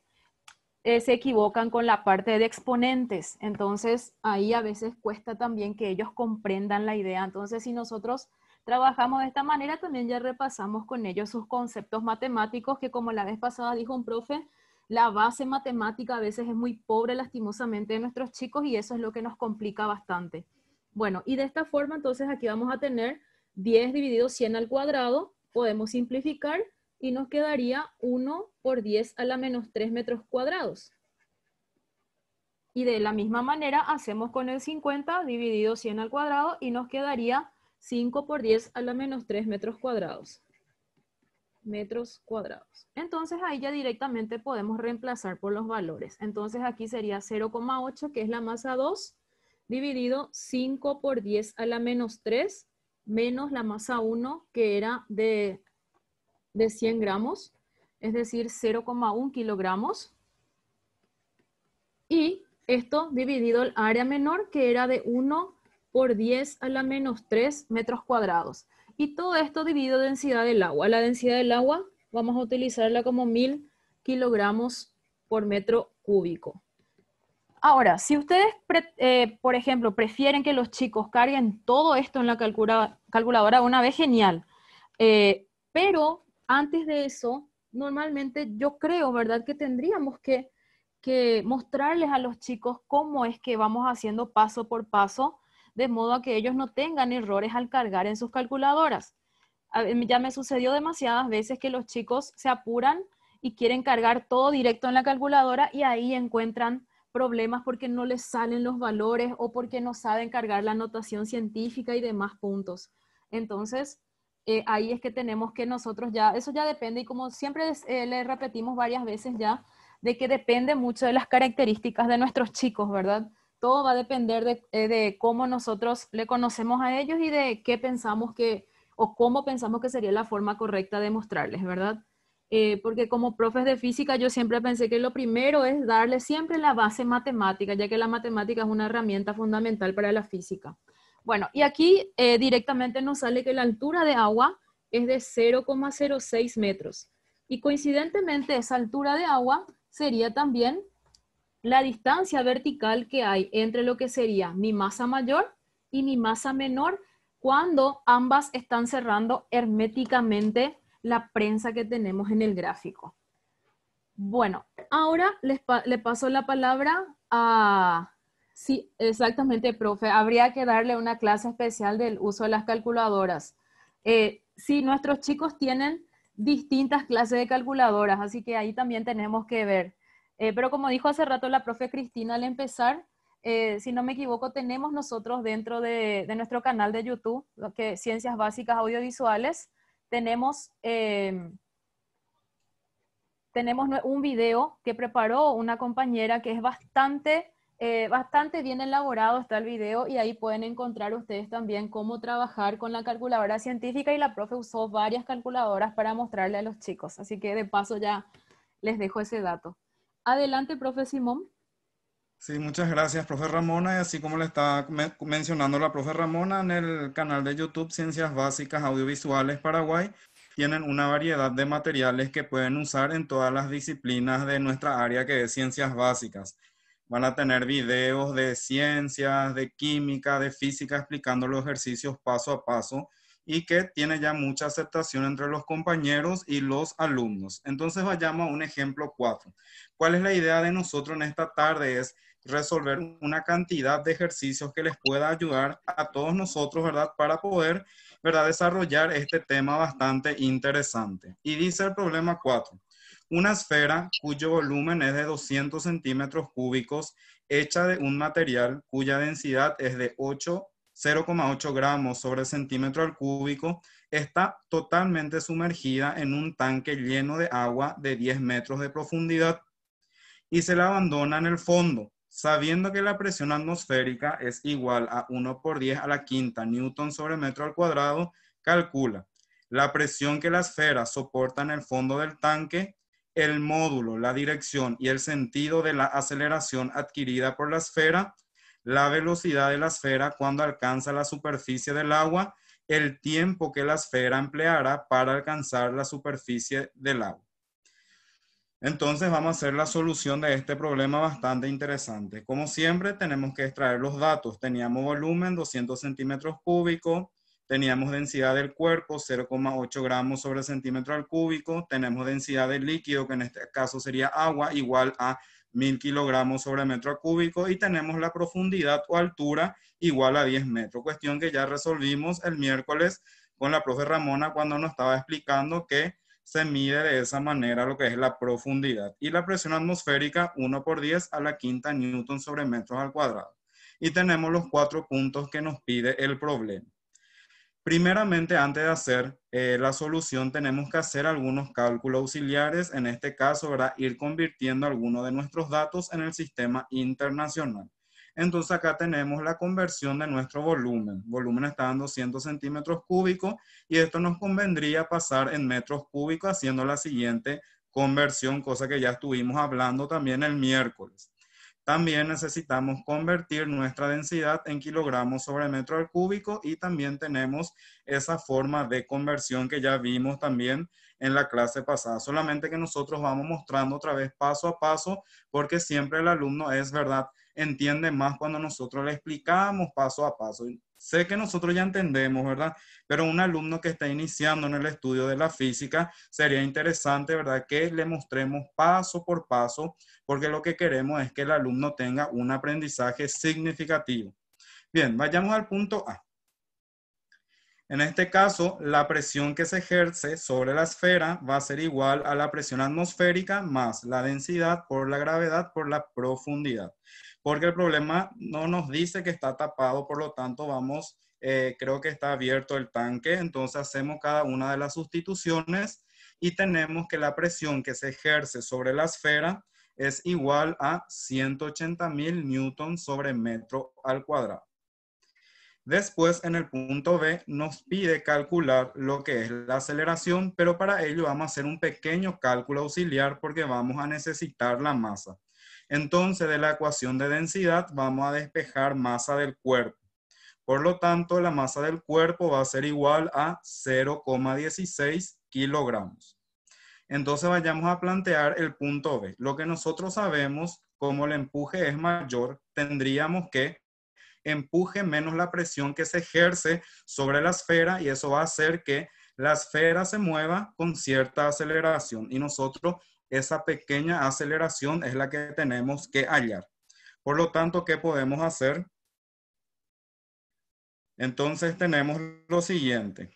se equivocan con la parte de exponentes. Entonces, ahí a veces cuesta también que ellos comprendan la idea. Entonces, si nosotros trabajamos de esta manera, también ya repasamos con ellos sus conceptos matemáticos, que como la vez pasada dijo un profe, la base matemática a veces es muy pobre lastimosamente de nuestros chicos y eso es lo que nos complica bastante. Bueno, y de esta forma entonces aquí vamos a tener 10 dividido 100 al cuadrado, podemos simplificar y nos quedaría 1 por 10 a la menos 3 metros cuadrados. Y de la misma manera hacemos con el 50 dividido 100 al cuadrado y nos quedaría 5 por 10 a la menos 3 metros cuadrados. Entonces ahí ya directamente podemos reemplazar por los valores. Entonces aquí sería 0,8, que es la masa 2, dividido 5 por 10 a la menos 3, menos la masa 1, que era de 100 gramos, es decir, 0,1 kilogramos. Y esto dividido el área menor, que era de 1 por 10 a la menos 3 metros cuadrados. Y todo esto dividido densidad del agua. La densidad del agua vamos a utilizarla como 1000 kilogramos por metro cúbico. Ahora, si ustedes, por ejemplo, prefieren que los chicos carguen todo esto en la calculadora una vez, genial. Pero antes de eso, normalmente yo creo, ¿verdad?, que tendríamos que mostrarles a los chicos cómo es que vamos haciendo paso por paso, de modo a que ellos no tengan errores al cargar en sus calculadoras. Ya me sucedió demasiadas veces que los chicos se apuran y quieren cargar todo directo en la calculadora y ahí encuentran problemas porque no les salen los valores o porque no saben cargar la notación científica y demás puntos. Entonces, ahí es que tenemos que nosotros ya, eso ya depende, y como siempre le repetimos varias veces ya, de que depende mucho de las características de nuestros chicos, ¿verdad? Todo va a depender de cómo nosotros le conocemos a ellos y de qué pensamos o cómo pensamos que sería la forma correcta de mostrarles, ¿verdad? Porque como profes de física yo siempre pensé que lo primero es darle siempre la base matemática, ya que la matemática es una herramienta fundamental para la física. Bueno, y aquí directamente nos sale que la altura de agua es de 0,06 metros. Y coincidentemente esa altura de agua sería también la distancia vertical que hay entre lo que sería mi masa mayor y mi masa menor cuando ambas están cerrando herméticamente la prensa que tenemos en el gráfico. Bueno, ahora le paso la palabra a... Sí, exactamente, profe. Habría que darle una clase especial del uso de las calculadoras. Sí, nuestros chicos tienen distintas clases de calculadoras, así que ahí también tenemos que ver. Pero como dijo hace rato la profe Cristina al empezar, si no me equivoco, tenemos nosotros dentro de nuestro canal de YouTube, que Ciencias Básicas Audiovisuales, tenemos un video que preparó una compañera que es bastante bien elaborado, está el video, y ahí pueden encontrar ustedes también cómo trabajar con la calculadora científica, y la profe usó varias calculadoras para mostrarle a los chicos, así que de paso ya les dejo ese dato. Adelante, profe Simón. Sí, muchas gracias, profe Ramona. Y así como le está mencionando la profe Ramona, en el canal de YouTube Ciencias Básicas Audiovisuales Paraguay, tienen una variedad de materiales que pueden usar en todas las disciplinas de nuestra área, que es Ciencias Básicas. Van a tener videos de ciencias, de química, de física, explicando los ejercicios paso a paso, y que tiene ya mucha aceptación entre los compañeros y los alumnos. Entonces vayamos a un ejemplo 4. ¿Cuál es la idea de nosotros en esta tarde? Es resolver una cantidad de ejercicios que les pueda ayudar a todos nosotros, ¿verdad? Para poder, ¿verdad?, desarrollar este tema bastante interesante. Y dice el problema 4. Una esfera cuyo volumen es de 200 centímetros cúbicos, hecha de un material cuya densidad es de 0,8 gramos sobre centímetro al cúbico, está totalmente sumergida en un tanque lleno de agua de 10 metros de profundidad y se la abandona en el fondo. Sabiendo que la presión atmosférica es igual a 1 por 10 a la quinta newton sobre metro al cuadrado, calcula la presión que la esfera soporta en el fondo del tanque, el módulo, la dirección y el sentido de la aceleración adquirida por la esfera, la velocidad de la esfera cuando alcanza la superficie del agua, el tiempo que la esfera empleará para alcanzar la superficie del agua. Entonces vamos a hacer la solución de este problema bastante interesante. Como siempre tenemos que extraer los datos. Teníamos volumen 200 centímetros cúbicos, teníamos densidad del cuerpo 0,8 gramos sobre centímetro al cúbico, tenemos densidad del líquido, que en este caso sería agua, igual a 1000 kilogramos sobre metro cúbico, y tenemos la profundidad o altura igual a 10 metros. Cuestión que ya resolvimos el miércoles con la profe Ramona cuando nos estaba explicando que se mide de esa manera lo que es la profundidad. Y la presión atmosférica 1 por 10 a la quinta newton sobre metros al cuadrado. Y tenemos los 4 puntos que nos pide el problema. Primeramente, antes de hacer la solución, tenemos que hacer algunos cálculos auxiliares. En este caso, ¿verdad? Ir convirtiendo algunos de nuestros datos en el sistema internacional. Entonces acá tenemos la conversión de nuestro volumen. Volumen está en 200 centímetros cúbicos y esto nos convendría pasar en metros cúbicos haciendo la siguiente conversión, cosa que ya estuvimos hablando también el miércoles. También necesitamos convertir nuestra densidad en kilogramos sobre metro al cúbico y también tenemos esa forma de conversión que ya vimos también en la clase pasada. Solamente que nosotros vamos mostrando otra vez paso a paso porque siempre el alumno es verdad, entiende más cuando nosotros le explicamos paso a paso. Sé que nosotros ya entendemos, ¿verdad? Pero un alumno que está iniciando en el estudio de la física, sería interesante, ¿verdad? Que le mostremos paso por paso, porque lo que queremos es que el alumno tenga un aprendizaje significativo. Bien, vayamos al punto A. En este caso, la presión que se ejerce sobre la esfera va a ser igual a la presión atmosférica más la densidad por la gravedad por la profundidad. Porque el problema no nos dice que está tapado, por lo tanto vamos, creo que está abierto el tanque, entonces hacemos cada una de las sustituciones y tenemos que la presión que se ejerce sobre la esfera es igual a 180.000 newton sobre metro al cuadrado. Después, en el punto B, nos pide calcular lo que es la aceleración, pero para ello vamos a hacer un pequeño cálculo auxiliar porque vamos a necesitar la masa. Entonces, de la ecuación de densidad vamos a despejar masa del cuerpo. Por lo tanto, la masa del cuerpo va a ser igual a 0,16 kilogramos. Entonces, vayamos a plantear el punto B. Lo que nosotros sabemos, como el empuje es mayor, tendríamos que empuje menos la presión que se ejerce sobre la esfera y eso va a hacer que la esfera se mueva con cierta aceleración y nosotros esa pequeña aceleración es la que tenemos que hallar. Por lo tanto, ¿qué podemos hacer? Entonces tenemos lo siguiente.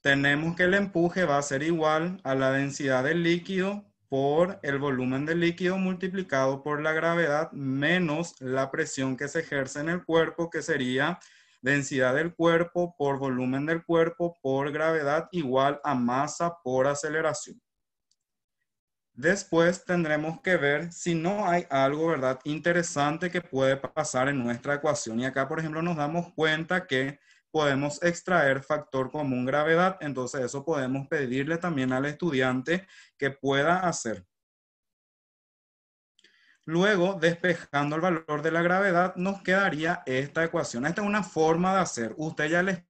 Tenemos que el empuje va a ser igual a la densidad del líquido por el volumen del líquido multiplicado por la gravedad menos la presión que se ejerce en el cuerpo, que sería densidad del cuerpo por volumen del cuerpo por gravedad igual a masa por aceleración. Después tendremos que ver si no hay algo, ¿verdad?, interesante que puede pasar en nuestra ecuación. Y acá, por ejemplo, nos damos cuenta que podemos extraer factor común gravedad, entonces eso podemos pedirle también al estudiante que pueda hacer. Luego, despejando el valor de la gravedad, nos quedaría esta ecuación. Esta es una forma de hacer. Usted ya les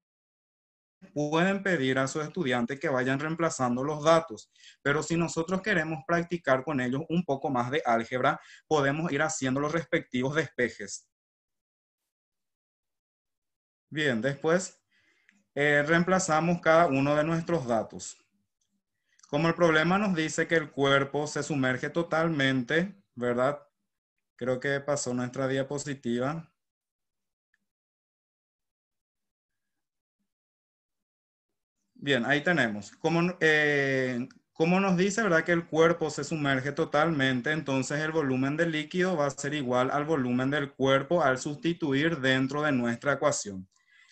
pueden pedir a sus estudiantes que vayan reemplazando los datos, pero si nosotros queremos practicar con ellos un poco más de álgebra, podemos ir haciendo los respectivos despejes. Bien, después reemplazamos cada uno de nuestros datos. Como el problema nos dice que el cuerpo se sumerge totalmente, ¿verdad? Creo que pasó nuestra diapositiva. Bien, ahí tenemos. Como nos dice, ¿verdad?, que el cuerpo se sumerge totalmente, entonces el volumen del líquido va a ser igual al volumen del cuerpo al sustituir dentro de nuestra ecuación.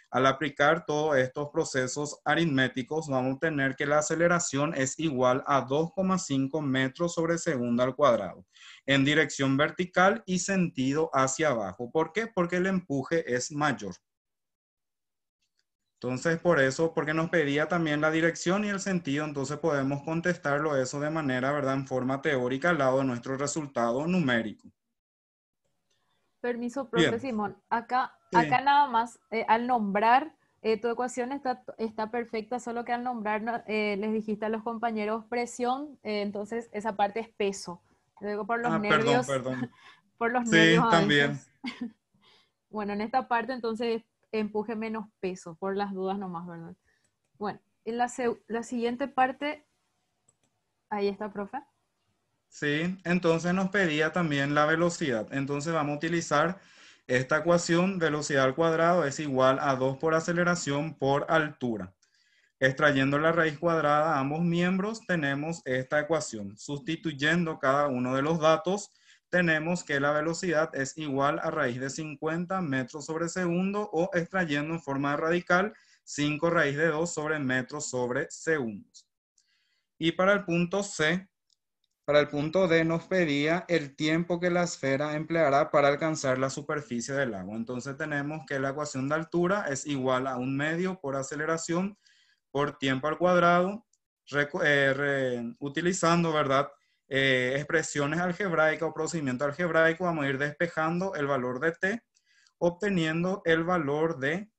Al aplicar todos estos procesos aritméticos, vamos a tener que la aceleración es igual a 2,5 metros sobre segundo al cuadrado. en dirección vertical y sentido hacia abajo. ¿Por qué? Porque el empuje es mayor. Entonces, por eso, porque nos pedía también la dirección y el sentido, entonces podemos contestarlo eso de manera, ¿verdad?, en forma teórica al lado de nuestro resultado numérico. Permiso, profe Bien. Simón. Acá Sí. nada más, al nombrar, tu ecuación está perfecta, solo que al nombrar les dijiste a los compañeros presión, entonces esa parte es peso. Luego por los Perdón, nervios, perdón. por los nervios Sí, a también. veces. Bueno, en esta parte entonces empuje menos peso, por las dudas nomás, ¿verdad? Bueno, en la siguiente parte, ahí está, profe. Sí, entonces nos pedía también la velocidad. Entonces vamos a utilizar esta ecuación, velocidad al cuadrado es igual a 2 por aceleración por altura. Extrayendo la raíz cuadrada a ambos miembros, tenemos esta ecuación. Sustituyendo cada uno de los datos, tenemos que la velocidad es igual a raíz de 50 metros sobre segundo o extrayendo en forma de radical 5 raíz de 2 sobre metros sobre segundos. Y para el punto C, para el punto D nos pedía el tiempo que la esfera empleará para alcanzar la superficie del agua. Entonces tenemos que la ecuación de altura es igual a 1/2 por aceleración por tiempo al cuadrado, utilizando, ¿verdad?, expresiones algebraicas o procedimiento algebraico, vamos a ir despejando el valor de t, obteniendo el valor de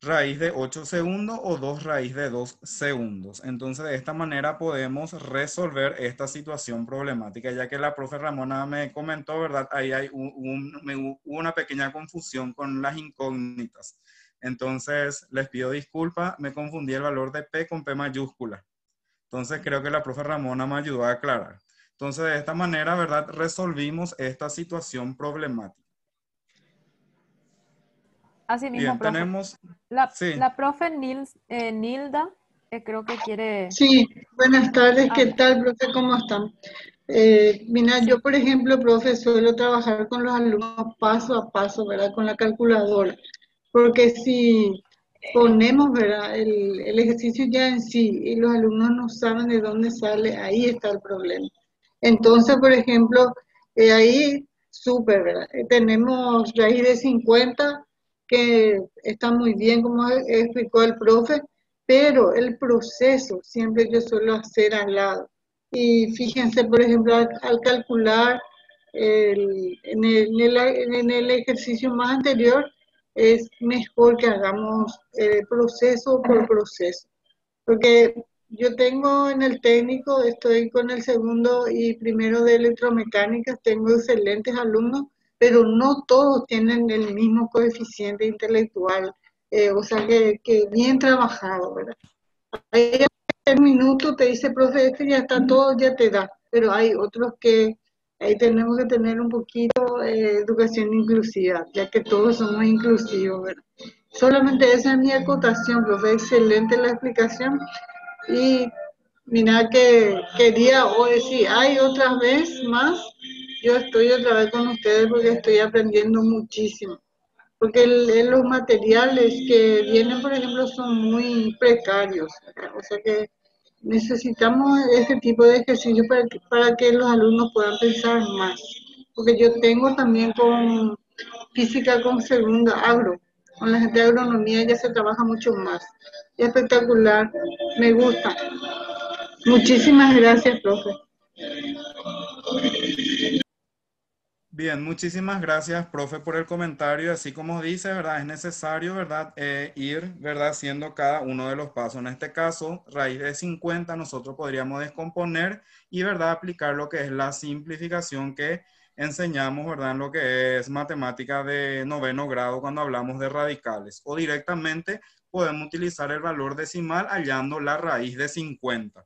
raíz de 8 segundos o 2 raíz de 2 segundos. Entonces, de esta manera podemos resolver esta situación problemática, ya que la profe Ramona me comentó, ¿verdad? Ahí hay hubo una pequeña confusión con las incógnitas. Entonces, les pido disculpas, me confundí el valor de P con P mayúscula. Entonces, creo que la profe Ramona me ayudó a aclarar. Entonces, de esta manera, ¿verdad?, resolvimos esta situación problemática. Así mismo, Bien, profe. tenemos... Sí. La profe Nilda, creo que quiere Sí, buenas tardes, ¿qué hablar. tal, profe? ¿Cómo están? Mira, Sí. yo, por ejemplo, profe, suelo trabajar con los alumnos paso a paso, ¿verdad? Con la calculadora, porque si ponemos, ¿verdad? El ejercicio ya en sí y los alumnos no saben de dónde sale, ahí está el problema. Entonces, por ejemplo, ahí, súper, ¿verdad? Tenemos raíz de 50, que está muy bien, como explicó el profe, pero el proceso siempre yo suelo hacer al lado. Y fíjense, por ejemplo, al calcular en el ejercicio más anterior, es mejor que hagamos proceso por proceso. Porque yo tengo en el técnico, estoy con el segundo y primero de electromecánica, tengo excelentes alumnos, pero no todos tienen el mismo coeficiente intelectual, o sea que bien trabajado, ¿verdad? Hay un minuto te dice, profe, este ya está todo, ya te da, pero hay otros que ahí tenemos que tener un poquito educación inclusiva, ya que todos somos inclusivos, ¿verdad? Solamente esa es mi acotación, profe, excelente la explicación. Y mira que quería hoy, si hay otra vez más, yo estoy otra vez con ustedes porque estoy aprendiendo muchísimo. Porque los materiales que vienen, por ejemplo, son muy precarios, ¿verdad? O sea que necesitamos este tipo de ejercicio para que los alumnos puedan pensar más. Porque yo tengo también con física con segunda agro. Con la gente de agronomía ya se trabaja mucho más. Espectacular, me gusta. Muchísimas gracias, profe. Bien, muchísimas gracias, profe, por el comentario. Así como dice, ¿verdad? Es necesario, ¿verdad? Ir, ¿verdad? Haciendo cada uno de los pasos. En este caso, raíz de 50, nosotros podríamos descomponer y, ¿verdad?, aplicar lo que es la simplificación que enseñamos, ¿verdad?, en lo que es matemática de 9º grado cuando hablamos de radicales. O directamente podemos utilizar el valor decimal hallando la raíz de 50.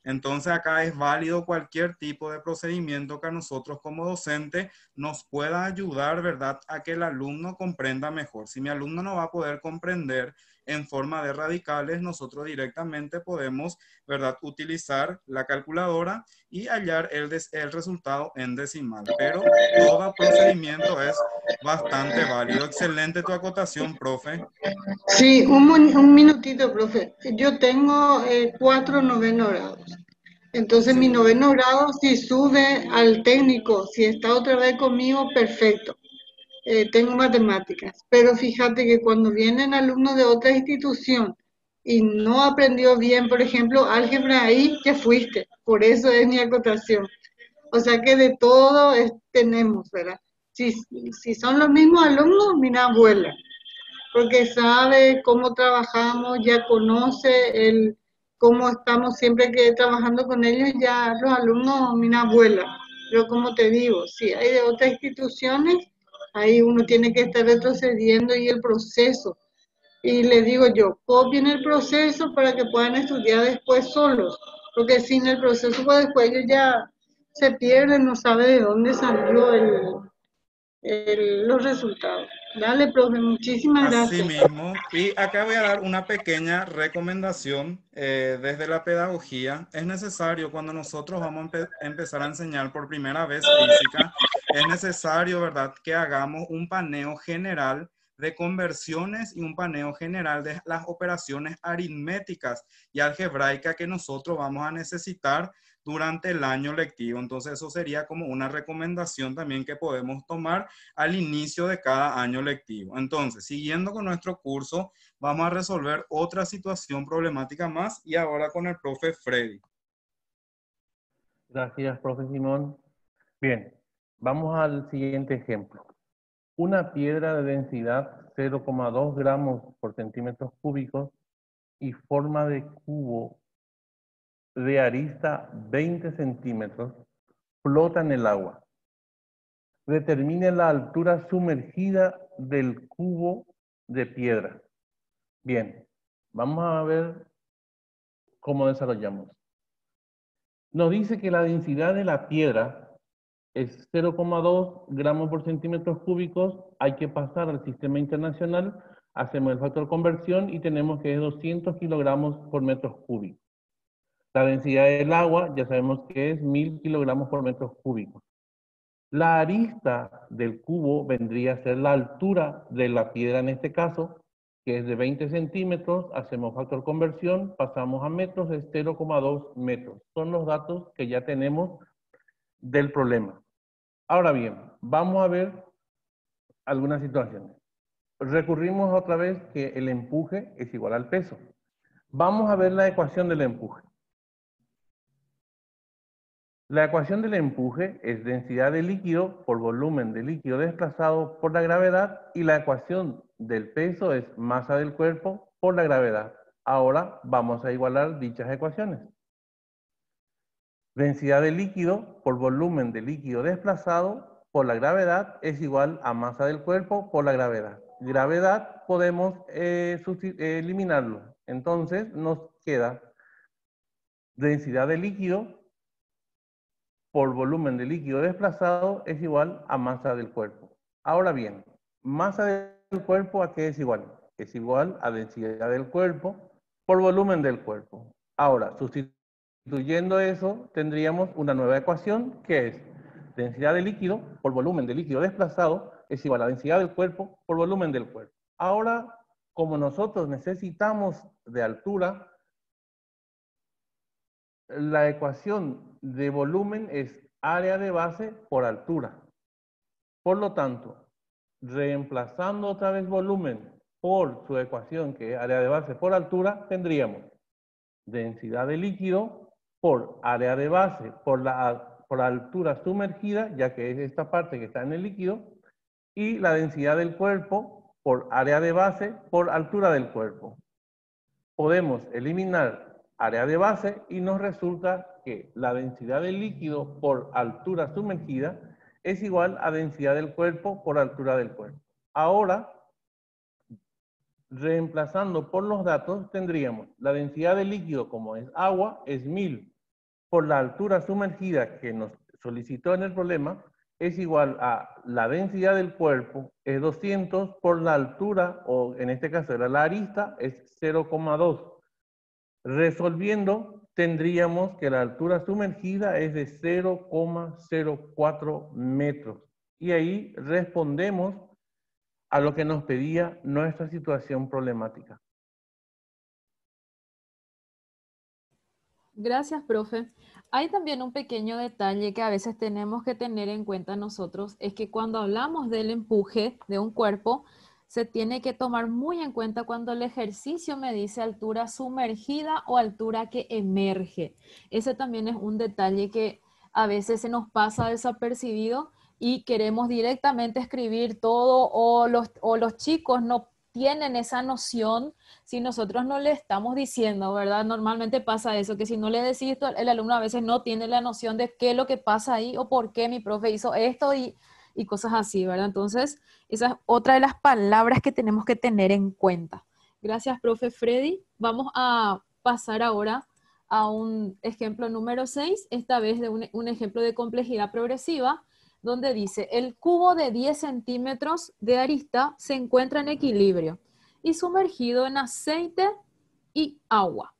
Entonces acá es válido cualquier tipo de procedimiento que a nosotros como docente nos pueda ayudar, ¿verdad?, a que el alumno comprenda mejor. Si mi alumno no va a poder comprender en forma de radicales, nosotros directamente podemos, ¿verdad?, utilizar la calculadora y hallar el resultado en decimal. Pero todo procedimiento es bastante válido. Excelente tu acotación, profe. Sí, un minutito, profe. Yo tengo 4 novenos grados. Entonces mi Sí. noveno grado, si sube al técnico, si está otra vez conmigo, perfecto. Tengo matemáticas. Pero fíjate que cuando vienen alumnos de otra institución y no aprendió bien, por ejemplo, álgebra, ahí ya fuiste. Por eso es mi acotación. O sea que de todo tenemos, ¿verdad? Si son los mismos alumnos, mira, abuela, porque sabe cómo trabajamos, ya conoce cómo estamos siempre que trabajando con ellos, ya los alumnos, mira, abuela. Pero como te digo, si hay de otras instituciones, ahí uno tiene que estar retrocediendo y el proceso. Y les digo yo, copien el proceso para que puedan estudiar después solos, porque sin el proceso, pues después ellos ya se pierden, no saben de dónde salió los resultados. Dale, profe, muchísimas Así gracias. mismo, y acá voy a dar una pequeña recomendación desde la pedagogía. Es necesario cuando nosotros vamos a empezar a enseñar por primera vez física, es necesario, ¿verdad?, que hagamos un paneo general de conversiones y un paneo general de las operaciones aritméticas y algebraicas que nosotros vamos a necesitar durante el año lectivo. Entonces, eso sería como una recomendación también que podemos tomar al inicio de cada año lectivo. Entonces, siguiendo con nuestro curso, vamos a resolver otra situación problemática más y ahora con el profe Freddy. Gracias, profe Simón. Bien, vamos al siguiente ejemplo. Una piedra de densidad 0,2 gramos por centímetros cúbicos y forma de cubo de arista 20 centímetros flota en el agua. Determine la altura sumergida del cubo de piedra. Bien, vamos a ver cómo desarrollamos. Nos dice que la densidad de la piedra es 0,2 gramos por centímetros cúbicos. Hay que pasar al sistema internacional, hacemos el factor conversión y tenemos que es 200 kilogramos por metros cúbicos. La densidad del agua ya sabemos que es 1000 kilogramos por metros cúbicos. La arista del cubo vendría a ser la altura de la piedra en este caso, que es de 20 centímetros, hacemos factor conversión, pasamos a metros, es 0,2 metros. Son los datos que ya tenemos del problema. Ahora bien, vamos a ver algunas situaciones. Recurrimos otra vez que el empuje es igual al peso. Vamos a ver la ecuación del empuje. La ecuación del empuje es densidad de líquido por volumen de líquido desplazado por la gravedad y la ecuación del peso es masa del cuerpo por la gravedad. Ahora vamos a igualar dichas ecuaciones. Densidad de líquido por volumen de líquido desplazado por la gravedad es igual a masa del cuerpo por la gravedad. Gravedad podemos eliminarlo. Entonces nos queda densidad de líquido por volumen de líquido desplazado es igual a masa del cuerpo. Ahora bien, masa del cuerpo ¿a qué es igual? Es igual a densidad del cuerpo por volumen del cuerpo. Ahora, sustituyendo eso, tendríamos una nueva ecuación que es densidad de líquido por volumen de líquido desplazado es igual a densidad del cuerpo por volumen del cuerpo. Ahora, como nosotros necesitamos de altura, la ecuación de volumen es área de base por altura. Por lo tanto, reemplazando otra vez volumen por su ecuación, que es área de base por altura, tendríamos densidad de líquido por área de base por altura sumergida, ya que es esta parte que está en el líquido, y la densidad del cuerpo por área de base por altura del cuerpo. Podemos eliminar área de base y nos resulta que la densidad del líquido por altura sumergida es igual a densidad del cuerpo por altura del cuerpo. Ahora, reemplazando por los datos, tendríamos la densidad del líquido, como es agua, es 1000 por la altura sumergida que nos solicitó en el problema, es igual a la densidad del cuerpo, es 200 por la altura, o en este caso era la arista, es 0,2. Resolviendo, tendríamos que la altura sumergida es de 0,04 metros. Y ahí respondemos a lo que nos pedía nuestra situación problemática. Gracias, profe. Hay también un pequeño detalle que a veces tenemos que tener en cuenta nosotros, es que cuando hablamos del empuje de un cuerpo, se tiene que tomar muy en cuenta cuando el ejercicio me dice altura sumergida o altura que emerge. Ese también es un detalle que a veces se nos pasa desapercibido y queremos directamente escribir todo o los chicos no tienen esa noción si nosotros no le estamos diciendo, ¿verdad? Normalmente pasa eso, que si no le decís esto, el alumno a veces no tiene la noción de qué es lo que pasa ahí o por qué mi profe hizo esto y cosas así, ¿verdad? Entonces, esa es otra de las palabras que tenemos que tener en cuenta. Gracias, profe Freddy. Vamos a pasar ahora a un ejemplo número 6, esta vez de un ejemplo de complejidad progresiva, donde dice, el cubo de 10 centímetros de arista se encuentra en equilibrio y sumergido en aceite y agua.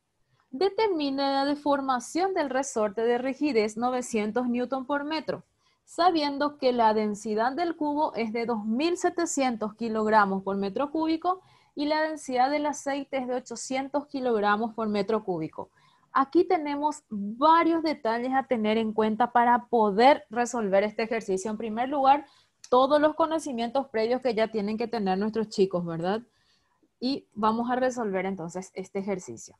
Determine la deformación del resorte de rigidez 900 newton por metro, sabiendo que la densidad del cubo es de 2.700 kilogramos por metro cúbico y la densidad del aceite es de 800 kilogramos por metro cúbico. Aquí tenemos varios detalles a tener en cuenta para poder resolver este ejercicio. En primer lugar, todos los conocimientos previos que ya tienen que tener nuestros chicos, ¿verdad? Y vamos a resolver entonces este ejercicio.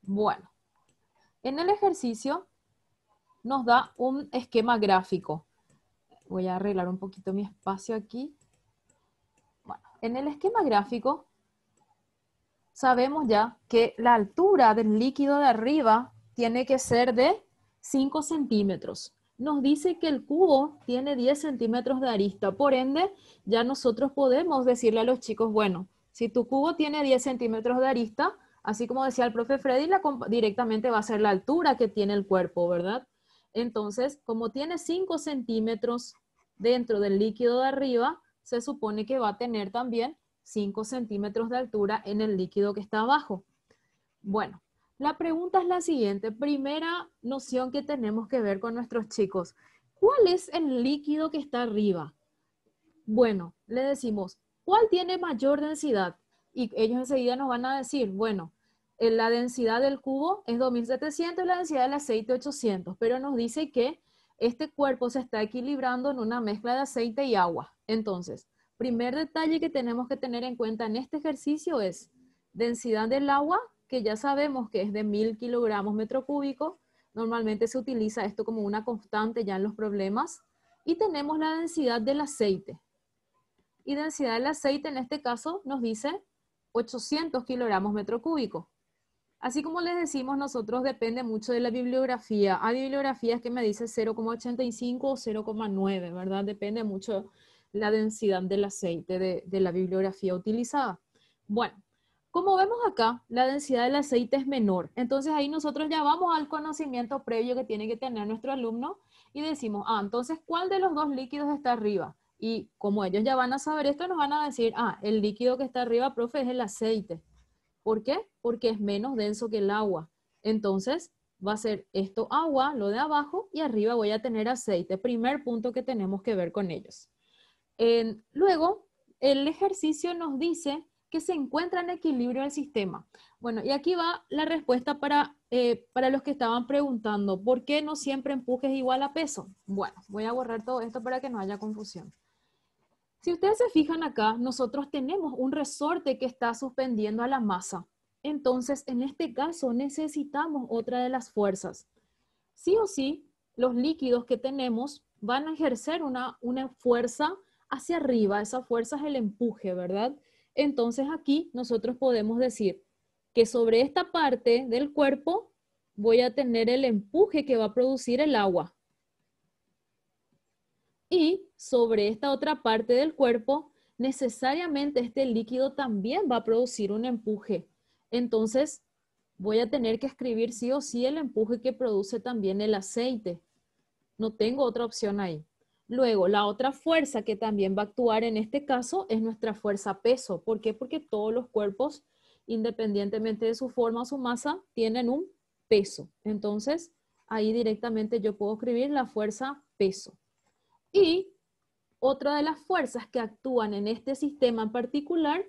Bueno, en el ejercicio nos da un esquema gráfico. Voy a arreglar un poquito mi espacio aquí. Bueno, en el esquema gráfico sabemos ya que la altura del líquido de arriba tiene que ser de 5 centímetros. Nos dice que el cubo tiene 10 centímetros de arista. Por ende, ya nosotros podemos decirle a los chicos, bueno, si tu cubo tiene 10 centímetros de arista, así como decía el profe Freddy, directamente va a ser la altura que tiene el cuerpo, ¿verdad? Entonces, como tiene 5 centímetros dentro del líquido de arriba, se supone que va a tener también 5 centímetros de altura en el líquido que está abajo. Bueno, la pregunta es la siguiente. Primera noción que tenemos que ver con nuestros chicos. ¿Cuál es el líquido que está arriba? Bueno, le decimos, ¿cuál tiene mayor densidad? Y ellos enseguida nos van a decir, bueno, la densidad del cubo es 2.700 y la densidad del aceite 800, pero nos dice que este cuerpo se está equilibrando en una mezcla de aceite y agua. Entonces, primer detalle que tenemos que tener en cuenta en este ejercicio es densidad del agua, que ya sabemos que es de 1.000 kilogramos metro cúbico. Normalmente se utiliza esto como una constante ya en los problemas. Y tenemos la densidad del aceite. Y densidad del aceite en este caso nos dice 800 kilogramos metro cúbico. Así como les decimos, nosotros depende mucho de la bibliografía. Hay bibliografías que me dicen 0,85 o 0,9, ¿verdad? Depende mucho la densidad del aceite de la bibliografía utilizada. Bueno, como vemos acá, la densidad del aceite es menor. Entonces ahí nosotros ya vamos al conocimiento previo que tiene que tener nuestro alumno y decimos, entonces, ¿cuál de los dos líquidos está arriba? Y como ellos ya van a saber esto, nos van a decir, el líquido que está arriba, profe, es el aceite. ¿Por qué? Porque es menos denso que el agua. Entonces, va a ser esto agua, lo de abajo, y arriba voy a tener aceite. Primer punto que tenemos que ver con ellos. Luego, el ejercicio nos dice que se encuentra en equilibrio el sistema. Bueno, y aquí va la respuesta para los que estaban preguntando, ¿por qué no siempre empuje es igual a peso? Bueno, voy a borrar todo esto para que no haya confusión. Si ustedes se fijan acá, nosotros tenemos un resorte que está suspendiendo a la masa. Entonces, en este caso, necesitamos otra de las fuerzas. Sí o sí, los líquidos que tenemos van a ejercer una fuerza hacia arriba. Esa fuerza es el empuje, ¿verdad? Entonces, aquí nosotros podemos decir que sobre esta parte del cuerpo voy a tener el empuje que va a producir el agua. Y sobre esta otra parte del cuerpo, necesariamente este líquido también va a producir un empuje. Entonces, voy a tener que escribir sí o sí el empuje que produce también el aceite. No tengo otra opción ahí. Luego, la otra fuerza que también va a actuar en este caso es nuestra fuerza peso. ¿Por qué? Porque todos los cuerpos, independientemente de su forma o su masa, tienen un peso. Entonces, ahí directamente yo puedo escribir la fuerza peso. Y otra de las fuerzas que actúan en este sistema en particular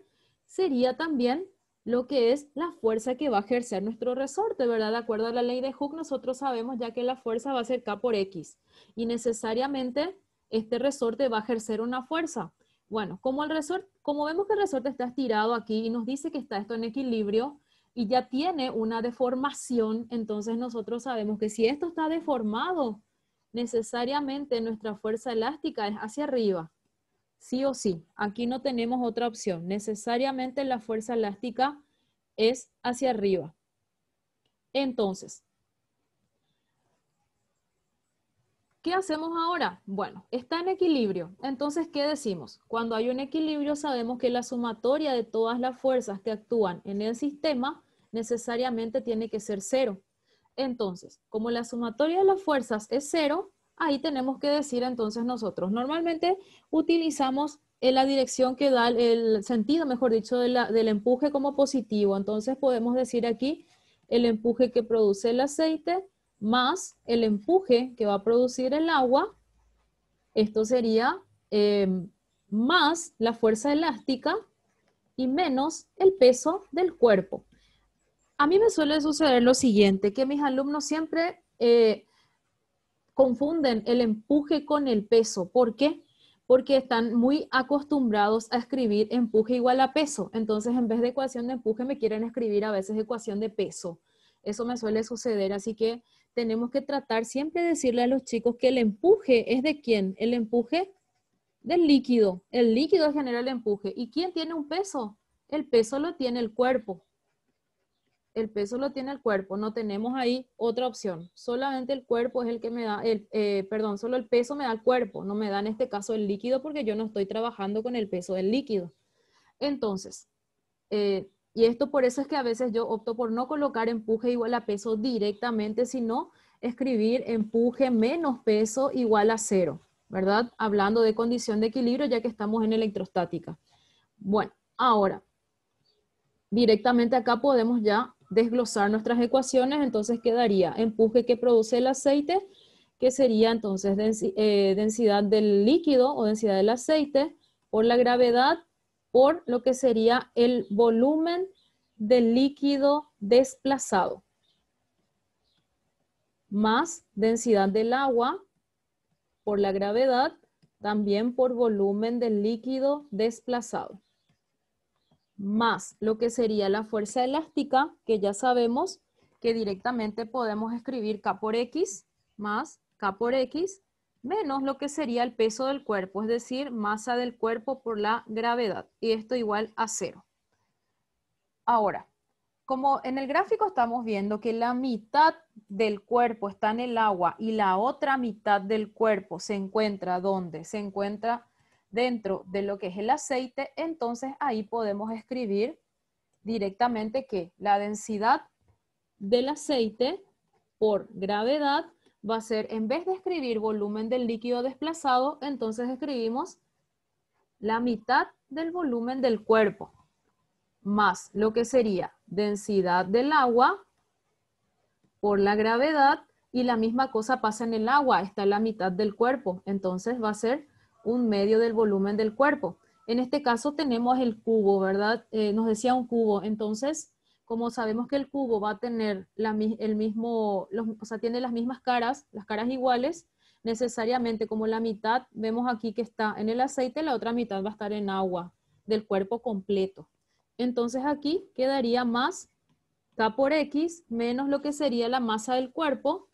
sería también lo que es la fuerza que va a ejercer nuestro resorte, ¿verdad? De acuerdo a la ley de Hooke, nosotros sabemos ya que la fuerza va a ser K por X y necesariamente este resorte va a ejercer una fuerza. Bueno, como vemos que el resorte está estirado aquí y nos dice que está esto en equilibrio y ya tiene una deformación, entonces nosotros sabemos que si esto está deformado, necesariamente nuestra fuerza elástica es hacia arriba. Sí o sí, aquí no tenemos otra opción. Necesariamente la fuerza elástica es hacia arriba. Entonces, ¿qué hacemos ahora? Bueno, está en equilibrio. Entonces, ¿qué decimos? Cuando hay un equilibrio sabemos que la sumatoria de todas las fuerzas que actúan en el sistema necesariamente tiene que ser cero. Entonces, como la sumatoria de las fuerzas es cero, ahí tenemos que decir entonces nosotros. Normalmente utilizamos la dirección que da el sentido, mejor dicho, del empuje como positivo. Entonces podemos decir aquí el empuje que produce el aceite más el empuje que va a producir el agua. Esto sería más la fuerza elástica y menos el peso del cuerpo. A mí me suele suceder lo siguiente, que mis alumnos siempre confunden el empuje con el peso. ¿Por qué? Porque están muy acostumbrados a escribir empuje igual a peso. Entonces, en vez de ecuación de empuje, me quieren escribir a veces ecuación de peso. Eso me suele suceder, así que tenemos que tratar siempre de decirle a los chicos que el empuje es de quién. El empuje del líquido. El líquido genera el empuje. ¿Y quién tiene un peso? El peso lo tiene el cuerpo. El peso lo tiene el cuerpo, no tenemos ahí otra opción. Solamente el cuerpo es el que me da, solo el peso me da el cuerpo, no me da en este caso el líquido porque yo no estoy trabajando con el peso del líquido. Entonces, y esto por eso es que a veces yo opto por no colocar empuje igual a peso directamente, sino escribir empuje menos peso igual a cero, ¿verdad? Hablando de condición de equilibrio ya que estamos en electrostática. Bueno, ahora, directamente acá podemos ya desglosar nuestras ecuaciones, entonces quedaría empuje que produce el aceite, que sería entonces densidad del líquido o densidad del aceite por la gravedad por lo que sería el volumen del líquido desplazado, más densidad del agua por la gravedad, también por volumen del líquido desplazado, más lo que sería la fuerza elástica, que ya sabemos que directamente podemos escribir K por X más K por X, menos lo que sería el peso del cuerpo, es decir, masa del cuerpo por la gravedad. Y esto igual a cero. Ahora, como en el gráfico estamos viendo que la mitad del cuerpo está en el agua y la otra mitad del cuerpo se encuentra ¿dónde? Se encuentra dentro de lo que es el aceite, entonces ahí podemos escribir directamente que la densidad del aceite por gravedad va a ser, en vez de escribir volumen del líquido desplazado, entonces escribimos la mitad del volumen del cuerpo, más lo que sería densidad del agua por la gravedad, y la misma cosa pasa en el agua, está la mitad del cuerpo, entonces va a ser un medio del volumen del cuerpo. En este caso tenemos el cubo, ¿verdad? Nos decía un cubo, entonces, como sabemos que el cubo va a tener tiene las mismas caras, las caras iguales, necesariamente como la mitad, vemos aquí que está en el aceite, la otra mitad va a estar en agua del cuerpo completo. Entonces aquí quedaría más K por X menos lo que sería la masa del cuerpo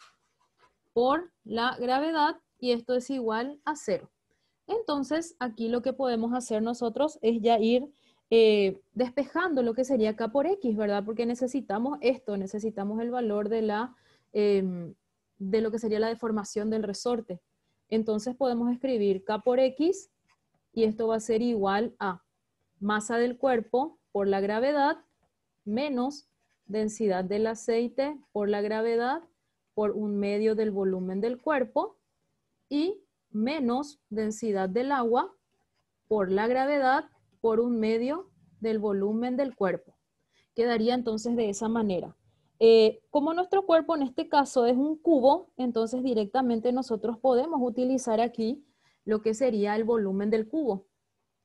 por la gravedad, y esto es igual a cero. Entonces, aquí lo que podemos hacer nosotros es ya ir despejando lo que sería K por X, ¿verdad? Porque necesitamos esto, necesitamos el valor de lo que sería la deformación del resorte. Entonces podemos escribir K por X y esto va a ser igual a masa del cuerpo por la gravedad menos densidad del aceite por la gravedad por un medio del volumen del cuerpo y menos densidad del agua por la gravedad por un medio del volumen del cuerpo. Quedaría entonces de esa manera. Como nuestro cuerpo en este caso es un cubo, entonces directamente nosotros podemos utilizar aquí lo que sería el volumen del cubo.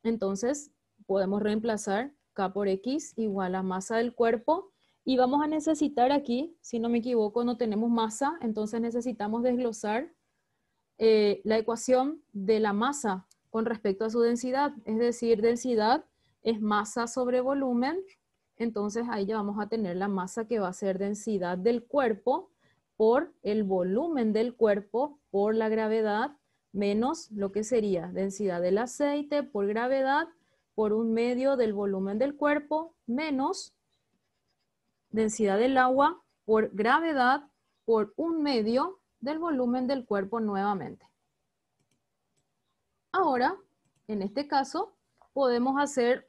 Entonces podemos reemplazar K por X igual a masa del cuerpo. Y vamos a necesitar aquí, si no me equivoco, no tenemos masa, entonces necesitamos desglosar la ecuación de la masa con respecto a su densidad. Es decir, densidad es masa sobre volumen. Entonces ahí ya vamos a tener la masa que va a ser densidad del cuerpo por el volumen del cuerpo por la gravedad menos lo que sería densidad del aceite por gravedad por 1/2 del volumen del cuerpo menos densidad del agua por gravedad por 1/2 del volumen del cuerpo nuevamente. Ahora, en este caso, podemos hacer,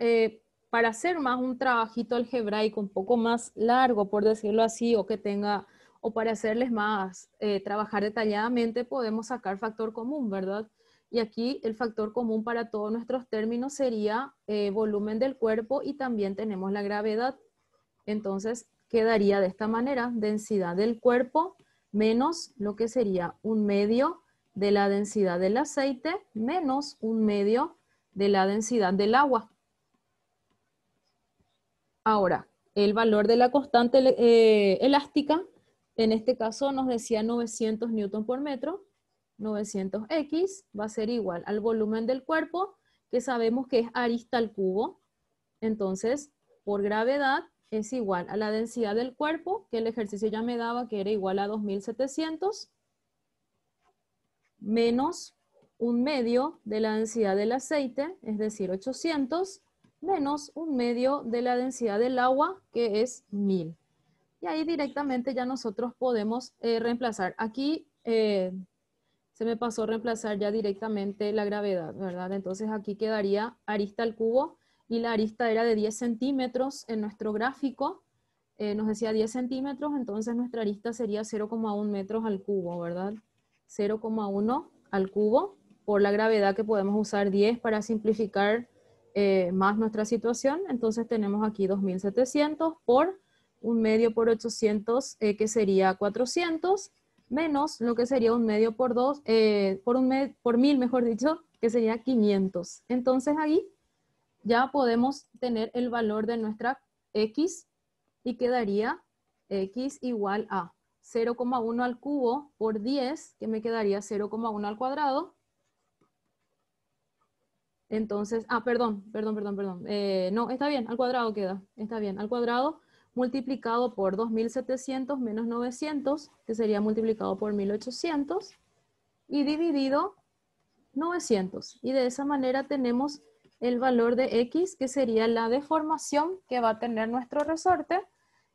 para hacer más un trabajito algebraico un poco más largo, por decirlo así, o que tenga, o para hacerles más, trabajar detalladamente, podemos sacar factor común, ¿verdad? Y aquí el factor común para todos nuestros términos sería volumen del cuerpo y también tenemos la gravedad. Entonces, quedaría de esta manera, densidad del cuerpo menos lo que sería 1/2 de la densidad del aceite menos 1/2 de la densidad del agua. Ahora, el valor de la constante elástica, en este caso nos decía 900 newton por metro, 900x va a ser igual al volumen del cuerpo, que sabemos que es arista al cubo. Entonces, por gravedad es igual a la densidad del cuerpo, que el ejercicio ya me daba que era igual a 2700, menos 1/2 de la densidad del aceite, es decir, 800, menos 1/2 de la densidad del agua, que es 1000. Y ahí directamente ya nosotros podemos reemplazar. Aquí se me pasó a reemplazar ya directamente la gravedad, ¿verdad? Entonces aquí quedaría arista al cubo, y la arista era de 10 centímetros en nuestro gráfico. Nos decía 10 centímetros, entonces nuestra arista sería 0,1 metros al cubo, ¿verdad? 0,1 al cubo, por la gravedad que podemos usar 10 para simplificar más nuestra situación. Entonces tenemos aquí 2700 por 1/2 por 800, que sería 400, menos lo que sería 1/2 por 2, por 1000, mejor dicho, que sería 500. Entonces ahí ya podemos tener el valor de nuestra X y quedaría X igual a 0,1 al cubo por 10, que me quedaría 0,1 al cuadrado. Entonces, perdón. No, está bien, al cuadrado queda. Está bien, al cuadrado multiplicado por 2700 menos 900, que sería multiplicado por 1800, y dividido 900. Y de esa manera tenemos el valor de X, que sería la deformación que va a tener nuestro resorte,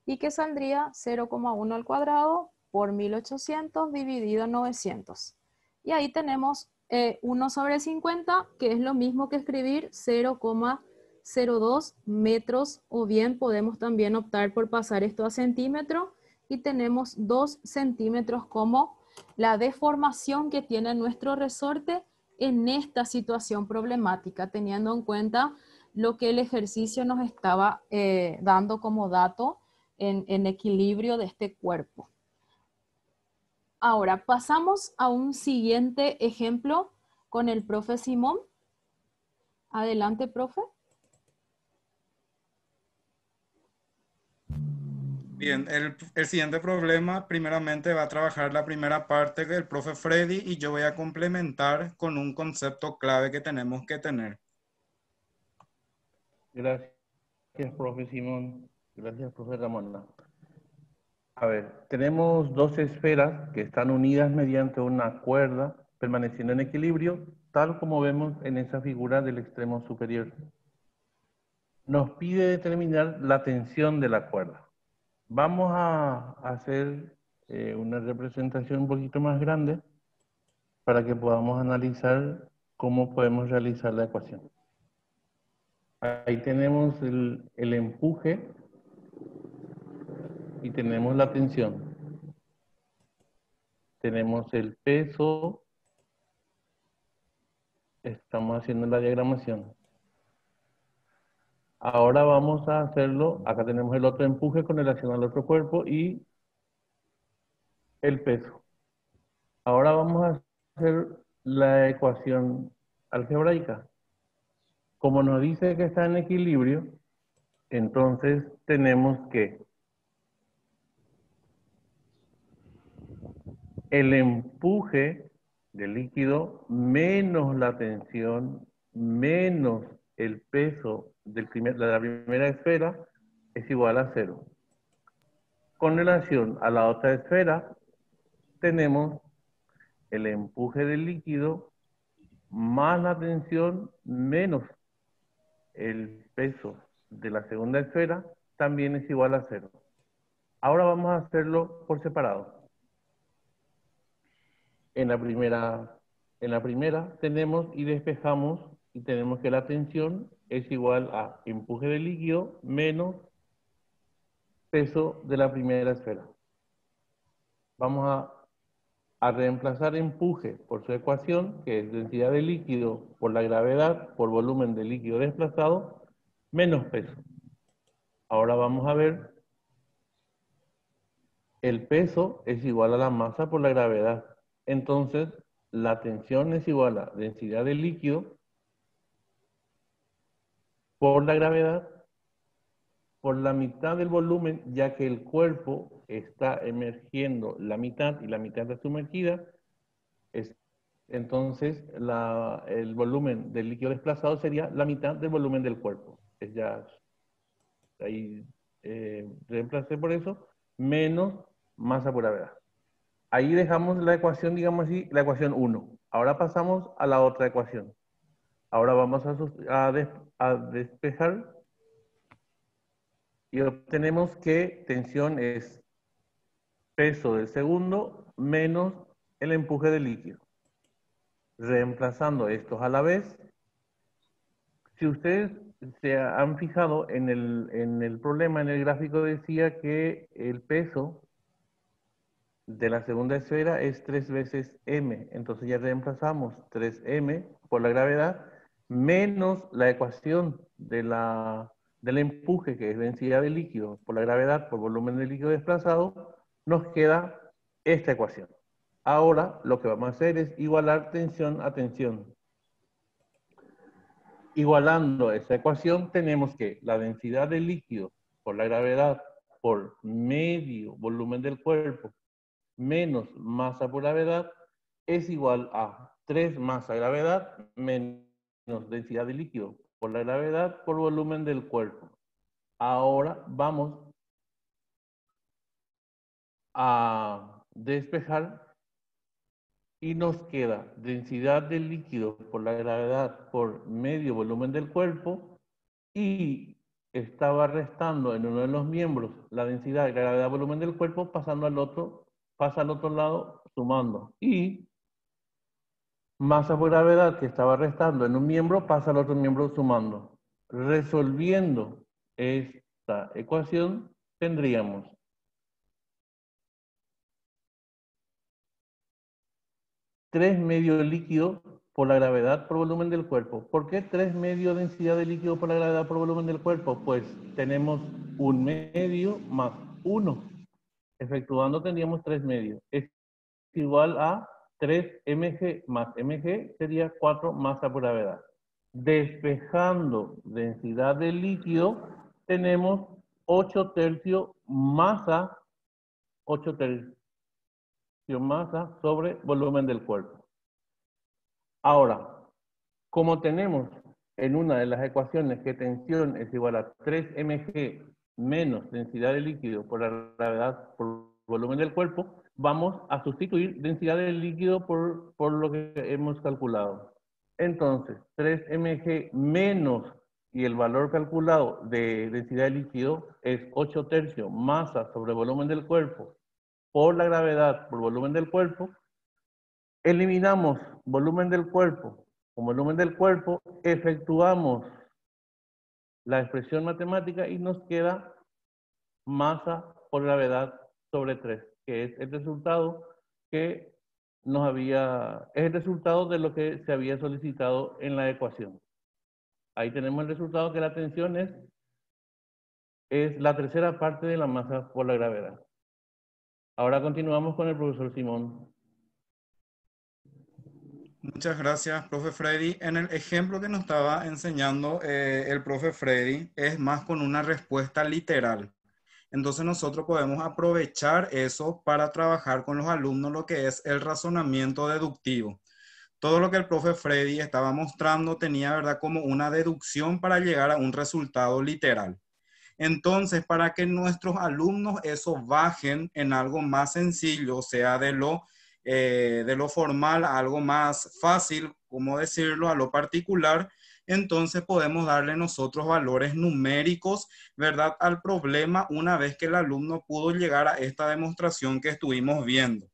y que saldría 0,1 al cuadrado por 1800 dividido 900. Y ahí tenemos 1 sobre 50, que es lo mismo que escribir 0,02 metros, o bien podemos también optar por pasar esto a centímetro, y tenemos 2 centímetros como la deformación que tiene nuestro resorte en esta situación problemática, teniendo en cuenta lo que el ejercicio nos estaba dando como dato en equilibrio de este cuerpo. Ahora, pasamos a un siguiente ejemplo con el profe Simón. Adelante, profe. Bien, el siguiente problema primeramente va a trabajar la primera parte del profe Freddy, y yo voy a complementar con un concepto clave que tenemos que tener. Gracias, profe Simón. Gracias, profe Ramona. A ver, tenemos dos esferas que están unidas mediante una cuerda, permaneciendo en equilibrio, tal como vemos en esa figura del extremo superior. Nos pide determinar la tensión de la cuerda. Vamos a hacer una representación un poquito más grande para que podamos analizar cómo podemos realizar la ecuación. Ahí tenemos el empuje y tenemos la tensión. Tenemos el peso. Estamos haciendo la diagramación. Ahora vamos a hacerlo. Acá tenemos el otro empuje con relación al otro cuerpo y el peso. Ahora vamos a hacer la ecuación algebraica. Como nos dice que está en equilibrio, Entonces tenemos que el empuje del líquido menos la tensión menos el peso de la primera esfera es igual a 0. Con relación a la otra esfera, tenemos el empuje del líquido más la tensión menos el peso de la segunda esfera también es igual a 0. Ahora vamos a hacerlo por separado. En la primera tenemos y despejamos y tenemos que la tensión es igual a empuje del líquido menos peso de la primera esfera. Vamos a reemplazar empuje por su ecuación, que es densidad de líquido por la gravedad por volumen de líquido desplazado menos peso. Ahora vamos a ver, el peso es igual a la masa por la gravedad. Entonces, la tensión es igual a densidad de líquido por la gravedad por la mitad del volumen, ya que el cuerpo está emergiendo la mitad y la mitad está sumergida. Entonces, el volumen del líquido desplazado sería la mitad del volumen del cuerpo. Ahí reemplacé por eso, menos masa por gravedad. Ahí dejamos la ecuación, digamos así, la ecuación 1. Ahora pasamos a la otra ecuación. Ahora vamos a despejar y obtenemos que tensión es peso del segundo menos el empuje del líquido. Reemplazando estos a la vez, si ustedes se han fijado en el problema, en el gráfico decía que el peso de la segunda esfera es 3 veces m. Entonces ya reemplazamos 3m por la gravedad menos la ecuación del empuje, que es densidad de líquido por la gravedad por volumen de líquido desplazado, nos queda esta ecuación. Ahora lo que vamos a hacer es igualar tensión a tensión. Igualando esa ecuación tenemos que la densidad del líquido por la gravedad por medio volumen del cuerpo menos masa por gravedad es igual a 3 masa gravedad menos densidad de líquido por la gravedad por volumen del cuerpo. Ahora vamos a despejar y nos queda densidad del líquido por la gravedad por medio volumen del cuerpo y estaba restando en uno de los miembros la densidad de gravedad volumen del cuerpo pasa al otro lado sumando y masa por gravedad que estaba restando en un miembro pasa al otro miembro sumando. Resolviendo esta ecuación tendríamos 3 medios líquido por la gravedad por volumen del cuerpo. ¿Por qué 3 medios densidad de líquido por la gravedad por volumen del cuerpo? Pues tenemos un medio más 1. Efectuando tendríamos 3 medios. Es igual a 3 mg más mg sería 4 masa por gravedad. Despejando densidad del líquido tenemos 8 tercios masa, 8 tercios masa sobre volumen del cuerpo. Ahora, como tenemos en una de las ecuaciones que tensión es igual a 3 mg menos densidad de líquido por la gravedad por volumen del cuerpo, vamos a sustituir densidad del líquido por lo que hemos calculado. Entonces, 3 mg menos, y el valor calculado de densidad de líquido es 8 tercios masa sobre volumen del cuerpo por la gravedad por volumen del cuerpo. Eliminamos volumen del cuerpo con volumen del cuerpo, efectuamos la expresión matemática y nos queda masa por gravedad sobre 3, que es el resultado que es el resultado de lo que se había solicitado en la ecuación. Ahí tenemos el resultado que la tensión es la tercera parte de la masa por la gravedad. Ahora continuamos con el profesor Simón. Muchas gracias, profe Freddy. En el ejemplo que nos estaba enseñando el profe Freddy es más con una respuesta literal. Entonces nosotros podemos aprovechar eso para trabajar con los alumnos lo que es el razonamiento deductivo. Todo lo que el profe Freddy estaba mostrando tenía, ¿verdad?, como una deducción para llegar a un resultado literal. Entonces, para que nuestros alumnos eso bajen en algo más sencillo, o sea, de lo formal a algo más fácil, como decirlo, a lo particular, entonces podemos darle nosotros valores numéricos, ¿verdad?, al problema una vez que el alumno pudo llegar a esta demostración que estuvimos viendo.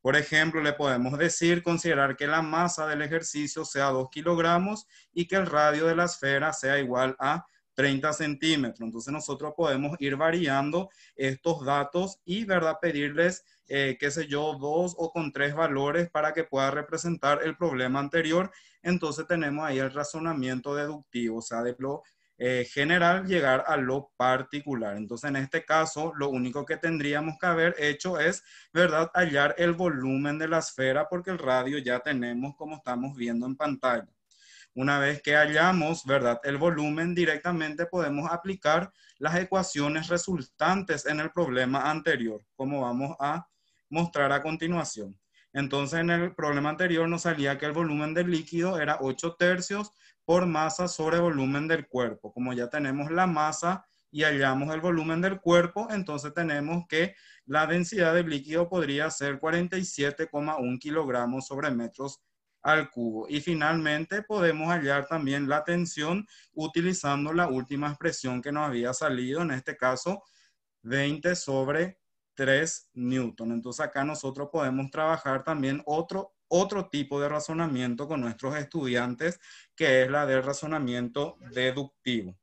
Por ejemplo, le podemos decir, considerar que la masa del ejercicio sea 2 kilogramos y que el radio de la esfera sea igual a 30 centímetros. Entonces nosotros podemos ir variando estos datos y, ¿verdad?, pedirles, qué sé yo, 2 o con 3 valores para que pueda representar el problema anterior. Entonces tenemos ahí el razonamiento deductivo, o sea, de lo general llegar a lo particular. Entonces, en este caso, lo único que tendríamos que haber hecho es, ¿verdad?, hallar el volumen de la esfera, porque el radio ya tenemos como estamos viendo en pantalla. Una vez que hallamos, ¿verdad?, el volumen, directamente podemos aplicar las ecuaciones resultantes en el problema anterior, como vamos a mostrar a continuación. Entonces, en el problema anterior nos salía que el volumen del líquido era 8 tercios por masa sobre volumen del cuerpo. Como ya tenemos la masa y hallamos el volumen del cuerpo, entonces tenemos que la densidad del líquido podría ser 47,1 kilogramos sobre metros al cubo. Y finalmente podemos hallar también la tensión utilizando la última expresión que nos había salido, en este caso 20 sobre 3 newton. Entonces acá nosotros podemos trabajar también otro tipo de razonamiento con nuestros estudiantes, que es la del razonamiento deductivo.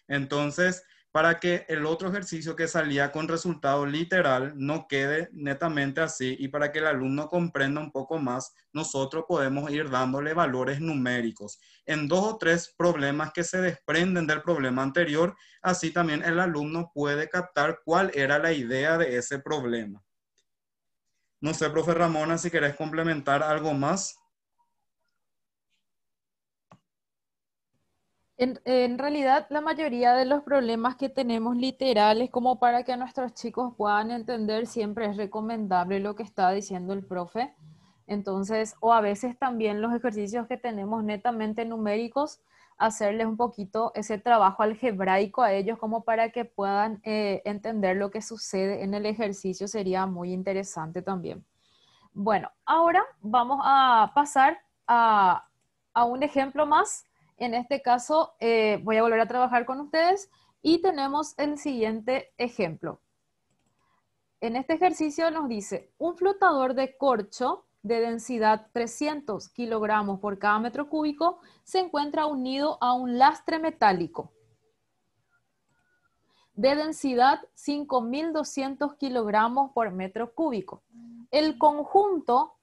Entonces, para que el otro ejercicio que salía con resultado literal no quede netamente así, y para que el alumno comprenda un poco más, nosotros podemos ir dándole valores numéricos en 2 o 3 problemas que se desprenden del problema anterior. Así también el alumno puede captar cuál era la idea de ese problema. No sé, profe Ramona, si querés complementar algo más. En realidad, la mayoría de los problemas que tenemos literales, como para que nuestros chicos puedan entender, siempre es recomendable lo que está diciendo el profe. Entonces, o a veces también los ejercicios que tenemos netamente numéricos, hacerles un poquito ese trabajo algebraico a ellos como para que puedan entender lo que sucede en el ejercicio, sería muy interesante también. Bueno, ahora vamos a pasar a un ejemplo más. En este caso, voy a volver a trabajar con ustedes y tenemos el siguiente ejemplo. En este ejercicio nos dice, un flotador de corcho de densidad 300 kilogramos por cada metro cúbico se encuentra unido a un lastre metálico de densidad 5.200 kilogramos por metro cúbico. El conjunto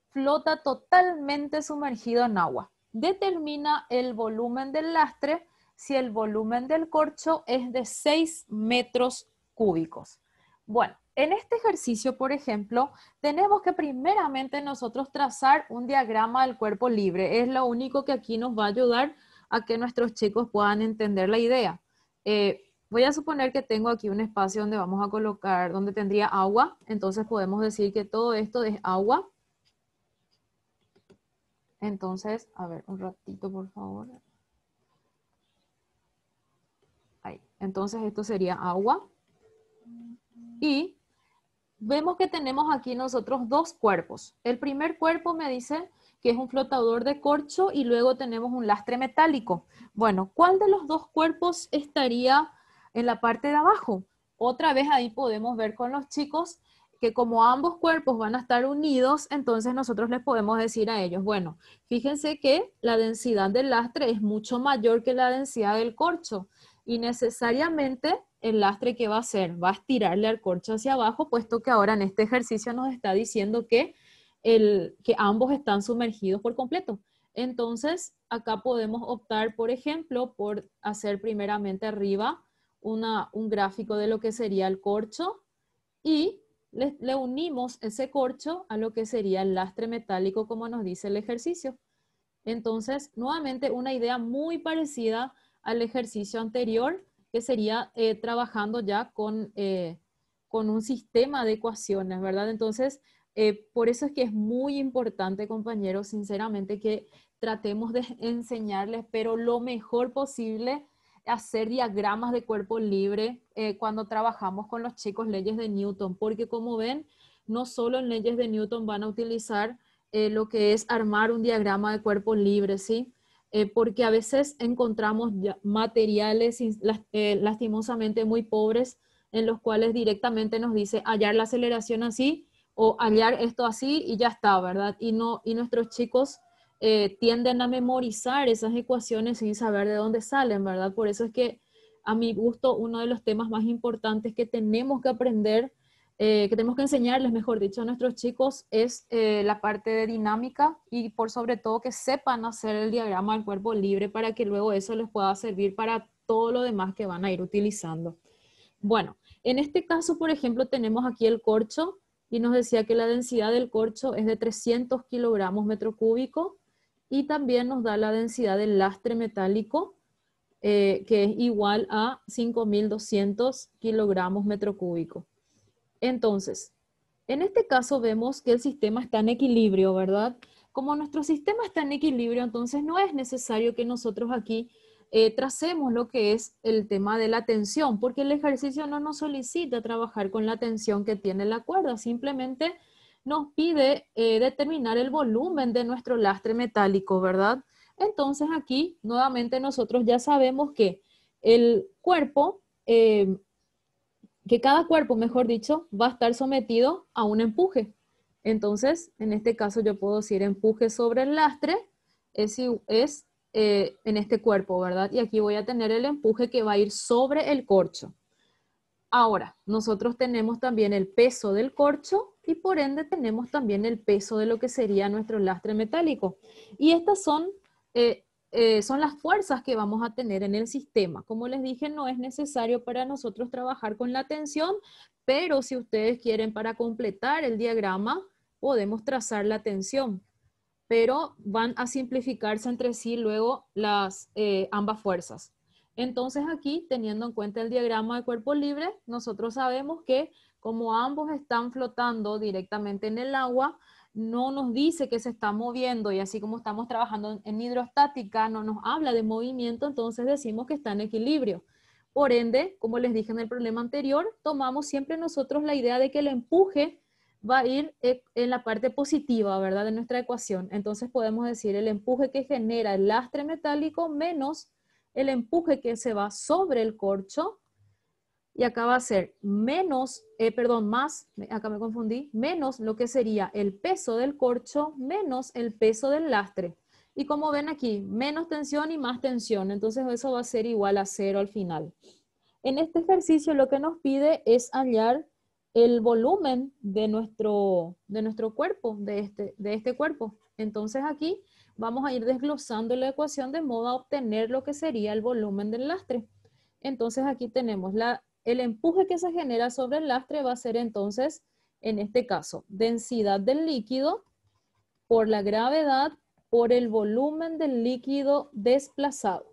flota totalmente sumergido en agua. Determina el volumen del lastre si el volumen del corcho es de 6 metros cúbicos. Bueno, en este ejercicio, por ejemplo, tenemos que primeramente nosotros trazar un diagrama del cuerpo libre. Es lo único que aquí nos va a ayudar a que nuestros chicos puedan entender la idea. Voy a suponer que tengo aquí un espacio donde vamos a colocar, donde tendría agua. Entonces podemos decir que todo esto es agua. Entonces, a ver, un ratito, por favor. Ahí. Entonces esto sería agua. Y vemos que tenemos aquí nosotros dos cuerpos. El primer cuerpo me dice que es un flotador de corcho y luego tenemos un lastre metálico. Bueno, ¿cuál de los dos cuerpos estaría en la parte de abajo? Otra vez ahí podemos ver con los chicos que como ambos cuerpos van a estar unidos, entonces nosotros les podemos decir a ellos, bueno, fíjense que la densidad del lastre es mucho mayor que la densidad del corcho y necesariamente el lastre que va a hacer va a estirarle al corcho hacia abajo, puesto que ahora en este ejercicio nos está diciendo que ambos están sumergidos por completo. Entonces, acá podemos optar, por ejemplo, por hacer primeramente arriba un gráfico de lo que sería el corcho y le unimos ese corcho a lo que sería el lastre metálico, como nos dice el ejercicio. Entonces, nuevamente una idea muy parecida al ejercicio anterior, que sería trabajando ya con un sistema de ecuaciones, ¿verdad? Entonces, por eso es que es muy importante, compañeros, sinceramente, que tratemos de enseñarles, pero lo mejor posible, hacer diagramas de cuerpo libre cuando trabajamos con los chicos leyes de Newton, porque como ven, no solo en leyes de Newton van a utilizar lo que es armar un diagrama de cuerpo libre, ¿sí? Porque a veces encontramos materiales lastimosamente muy pobres en los cuales directamente nos dice hallar la aceleración así o hallar esto así y ya está, ¿verdad? Y nuestros chicos tienden a memorizar esas ecuaciones sin saber de dónde salen, ¿verdad? Por eso es que a mi gusto uno de los temas más importantes que tenemos que aprender, que tenemos que enseñarles, mejor dicho, a nuestros chicos es la parte de dinámica y por sobre todo que sepan hacer el diagrama del cuerpo libre para que luego eso les pueda servir para todo lo demás que van a ir utilizando. Bueno, en este caso, por ejemplo, tenemos aquí el corcho y nos decía que la densidad del corcho es de 300 kilogramos metro cúbico y también nos da la densidad del lastre metálico, que es igual a 5.200 kilogramos metro cúbico. Entonces, en este caso vemos que el sistema está en equilibrio, ¿verdad? Como nuestro sistema está en equilibrio, entonces no es necesario que nosotros aquí tracemos lo que es el tema de la tensión, porque el ejercicio no nos solicita trabajar con la tensión que tiene la cuerda, simplemente nos pide determinar el volumen de nuestro lastre metálico, ¿verdad? Entonces aquí nuevamente nosotros ya sabemos que el cuerpo, que cada cuerpo, mejor dicho, va a estar sometido a un empuje. Entonces, en este caso yo puedo decir empuje sobre el lastre es en este cuerpo, ¿verdad? Y aquí voy a tener el empuje que va a ir sobre el corcho. Ahora, nosotros tenemos también el peso del corcho y por ende tenemos también el peso de lo que sería nuestro lastre metálico. Y estas son las fuerzas que vamos a tener en el sistema. Como les dije, no es necesario para nosotros trabajar con la tensión, pero si ustedes quieren para completar el diagrama, podemos trazar la tensión. Pero van a simplificarse entre sí luego ambas fuerzas. Entonces aquí, teniendo en cuenta el diagrama de cuerpo libre, nosotros sabemos que como ambos están flotando directamente en el agua, no nos dice que se está moviendo y así como estamos trabajando en hidrostática, no nos habla de movimiento, entonces decimos que está en equilibrio. Por ende, como les dije en el problema anterior, tomamos siempre nosotros la idea de que el empuje va a ir en la parte positiva, ¿verdad? De nuestra ecuación. Entonces podemos decir el empuje que genera el lastre metálico menos el empuje que se va sobre el corcho. Y acá va a ser acá me confundí, menos lo que sería el peso del corcho menos el peso del lastre. Y como ven aquí, menos tensión y más tensión. Entonces eso va a ser igual a 0 al final. En este ejercicio lo que nos pide es hallar el volumen de nuestro cuerpo, de este cuerpo. Entonces aquí vamos a ir desglosando la ecuación de modo a obtener lo que sería el volumen del lastre. Entonces aquí tenemos el empuje que se genera sobre el lastre va a ser entonces, en este caso, densidad del líquido por la gravedad por el volumen del líquido desplazado.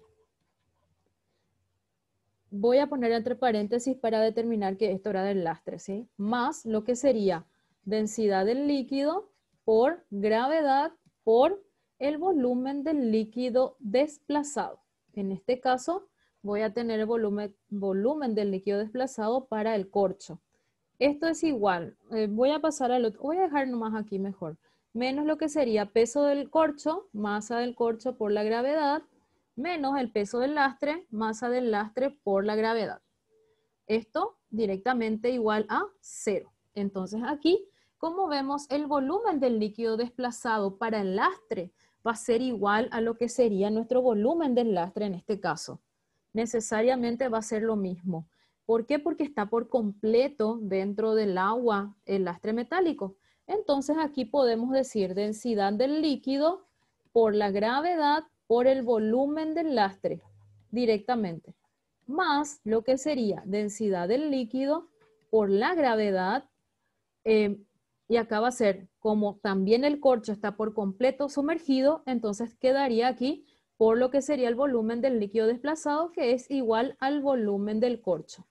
Voy a poner entre paréntesis para determinar que esto era del lastre, ¿sí? Más lo que sería densidad del líquido por gravedad por el volumen del líquido desplazado. En este caso, voy a tener el volumen del líquido desplazado para el corcho. Esto es igual. Voy a pasar al otro. Voy a dejar nomás aquí mejor. Menos lo que sería peso del corcho, masa del corcho por la gravedad, menos el peso del lastre, masa del lastre por la gravedad. Esto directamente igual a 0. Entonces aquí, como vemos, el volumen del líquido desplazado para el lastre va a ser igual a lo que sería nuestro volumen del lastre en este caso. Necesariamente va a ser lo mismo. ¿Por qué? Porque está por completo dentro del agua el lastre metálico. Entonces aquí podemos decir densidad del líquido por la gravedad por el volumen del lastre directamente, más lo que sería densidad del líquido por la gravedad y acá va a ser, como también el corcho está por completo sumergido, entonces quedaría aquí por lo que sería el volumen del líquido desplazado, que es igual al volumen del corcho.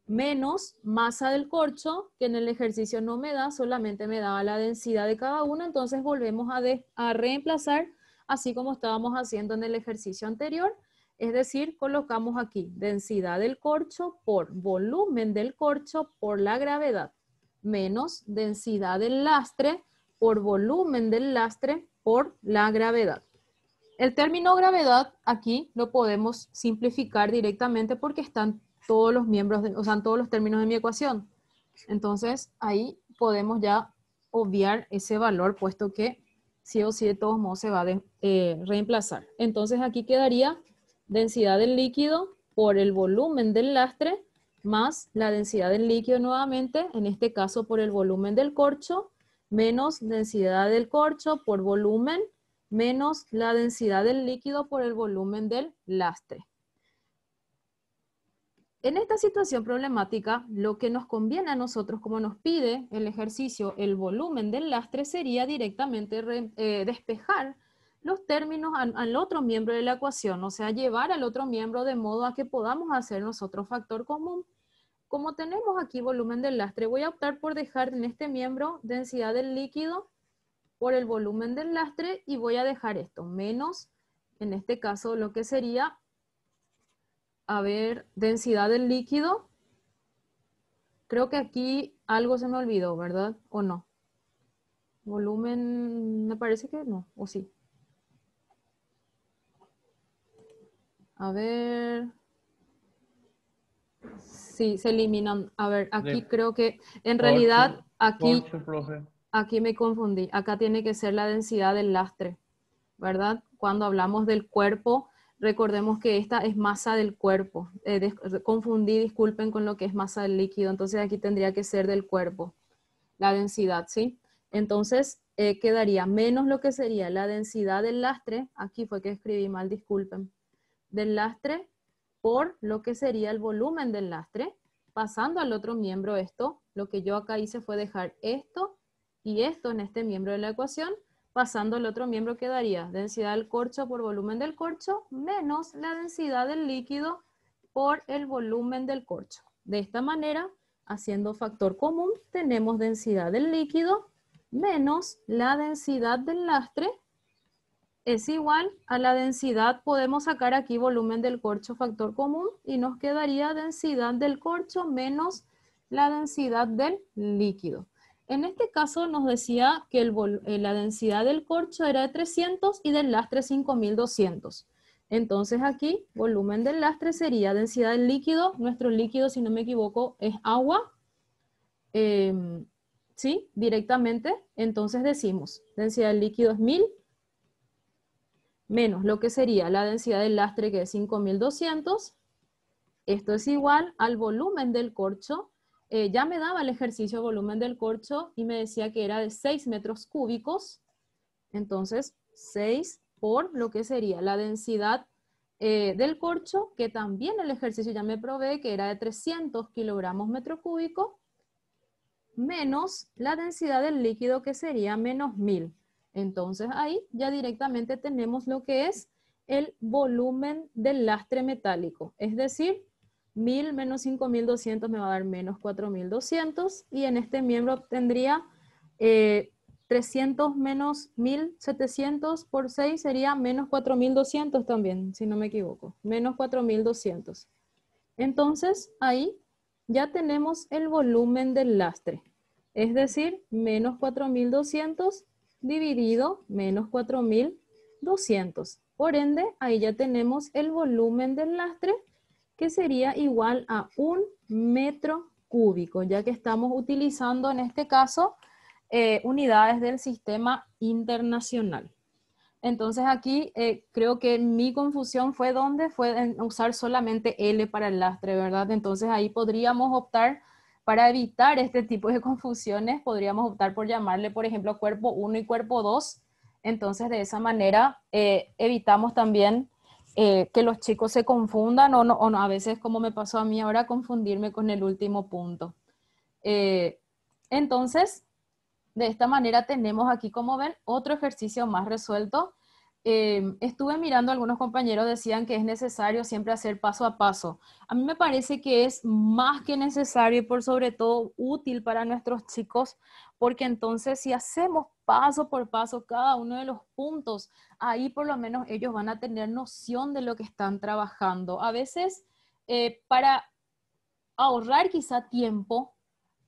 Menos masa del corcho, que en el ejercicio no me da, solamente me daba la densidad de cada uno, entonces volvemos a reemplazar, así como estábamos haciendo en el ejercicio anterior, es decir, colocamos aquí densidad del corcho por volumen del corcho por la gravedad, menos densidad del lastre por volumen del lastre por la gravedad. El término gravedad aquí lo podemos simplificar directamente porque están todos los miembros, o sea, todos los términos de mi ecuación. Entonces, ahí podemos ya obviar ese valor, puesto que sí o sí de todos modos se va a reemplazar. Entonces, aquí quedaría densidad del líquido por el volumen del lastre más la densidad del líquido nuevamente, en este caso por el volumen del corcho, menos densidad del corcho por volumen, menos la densidad del líquido por el volumen del lastre. En esta situación problemática, lo que nos conviene a nosotros, como nos pide el ejercicio, el volumen del lastre, sería directamente despejar los términos al otro miembro de la ecuación, o sea, llevar al otro miembro de modo a que podamos hacer nosotros factor común. Como tenemos aquí volumen del lastre, voy a optar por dejar en este miembro densidad del líquido por el volumen del lastre y voy a dejar esto, menos, en este caso, lo que sería, a ver, densidad del líquido. Creo que aquí algo se me olvidó, ¿verdad? ¿O no? Volumen, me parece que no, o sí. A ver. Sí, se eliminan. A ver, aquí creo que en realidad aquí me confundí. Acá tiene que ser la densidad del lastre, ¿verdad? Cuando hablamos del cuerpo, recordemos que esta es masa del cuerpo. Confundí, disculpen, con lo que es masa del líquido. Entonces aquí tendría que ser del cuerpo, la densidad, ¿sí? Entonces quedaría menos lo que sería la densidad del lastre. Aquí fue que escribí mal, disculpen. Del lastre por lo que sería el volumen del lastre. Pasando al otro miembro esto, lo que yo acá hice fue dejar esto y esto en este miembro de la ecuación. Pasando al otro miembro quedaría densidad del corcho por volumen del corcho menos la densidad del líquido por el volumen del corcho. De esta manera, haciendo factor común, tenemos densidad del líquido menos la densidad del lastre es igual a la densidad. Podemos sacar aquí volumen del corcho factor común y nos quedaría densidad del corcho menos la densidad del líquido. En este caso nos decía que la densidad del corcho era de 300 y del lastre 5200. Entonces aquí volumen del lastre sería densidad del líquido. Nuestro líquido, si no me equivoco, es agua. ¿Sí? Directamente. Entonces decimos densidad del líquido es 1000 menos lo que sería la densidad del lastre, que es 5200. Esto es igual al volumen del corcho. Ya me daba el ejercicio volumen del corcho y me decía que era de 6 metros cúbicos. Entonces, 6 por lo que sería la densidad del corcho, que también el ejercicio ya me provee que era de 300 kilogramos metro cúbico, menos la densidad del líquido, que sería menos 1000. Entonces ahí ya directamente tenemos lo que es el volumen del lastre metálico. Es decir, 1000 menos 5200 me va a dar menos 4200 y en este miembro obtendría 300 menos 1700 por 6 sería menos 4200 también, si no me equivoco. Menos 4200. Entonces ahí ya tenemos el volumen del lastre. Es decir, menos 4200 dividido menos 4200. Por ende, ahí ya tenemos el volumen del lastre, que sería igual a 1 metro cúbico, ya que estamos utilizando en este caso unidades del sistema internacional. Entonces aquí creo que mi confusión fue en usar solamente L para el lastre, ¿verdad? Entonces ahí podríamos optar, para evitar este tipo de confusiones, podríamos optar por llamarle, por ejemplo, cuerpo 1 y cuerpo 2. Entonces, de esa manera evitamos también que los chicos se confundan o no, a veces, como me pasó a mí ahora, confundirme con el último punto. Entonces, de esta manera tenemos aquí, como ven, otro ejercicio más resuelto. Estuve mirando, algunos compañeros decían que es necesario siempre hacer paso a paso. A mí me parece que es más que necesario y por sobre todo útil para nuestros chicos, porque entonces si hacemos paso por paso cada uno de los puntos, ahí por lo menos ellos van a tener noción de lo que están trabajando. A veces, para ahorrar quizá tiempo,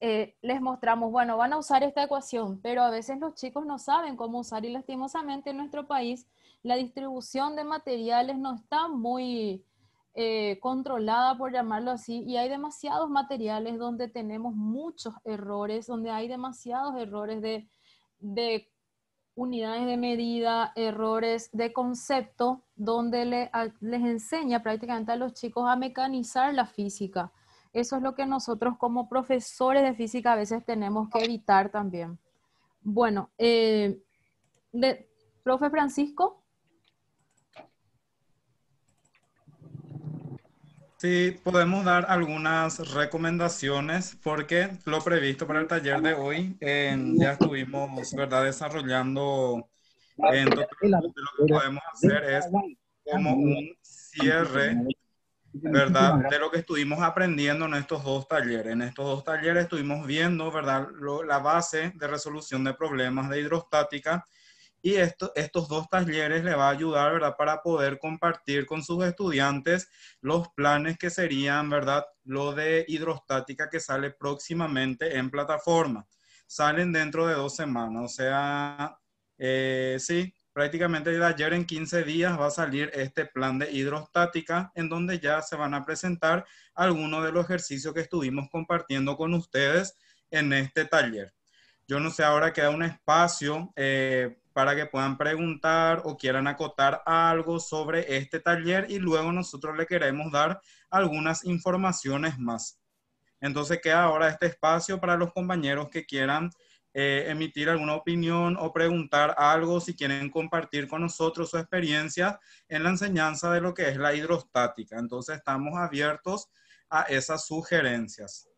les mostramos, bueno, van a usar esta ecuación, pero a veces los chicos no saben cómo usar y lastimosamente en nuestro país la distribución de materiales no está muy controlada, por llamarlo así, y hay demasiados materiales donde tenemos muchos errores, donde hay demasiados errores de unidades de medida, errores de concepto, donde les enseña prácticamente a los chicos a mecanizar la física. Eso es lo que nosotros como profesores de física a veces tenemos que evitar también. Bueno, profe Francisco. Sí, podemos dar algunas recomendaciones porque lo previsto para el taller de hoy ya estuvimos, ¿verdad?, desarrollando en totalmente lo que podemos hacer es como un cierre, ¿verdad?, de lo que estuvimos aprendiendo en estos dos talleres. En estos dos talleres estuvimos viendo, ¿verdad?, la base de resolución de problemas de hidrostática. Y estos dos talleres le va a ayudar, ¿verdad?, para poder compartir con sus estudiantes los planes que serían, ¿verdad?, lo de hidrostática que sale próximamente en plataforma. Salen dentro de 2 semanas, o sea, sí, prácticamente de ayer en 15 días va a salir este plan de hidrostática en donde ya se van a presentar algunos de los ejercicios que estuvimos compartiendo con ustedes en este taller. Yo no sé, ahora queda un espacio para que puedan preguntar o quieran acotar algo sobre este taller y luego nosotros le queremos dar algunas informaciones más. Entonces queda ahora este espacio para los compañeros que quieran emitir alguna opinión o preguntar algo, si quieren compartir con nosotros su experiencia en la enseñanza de lo que es la hidrostática. Entonces estamos abiertos a esas sugerencias.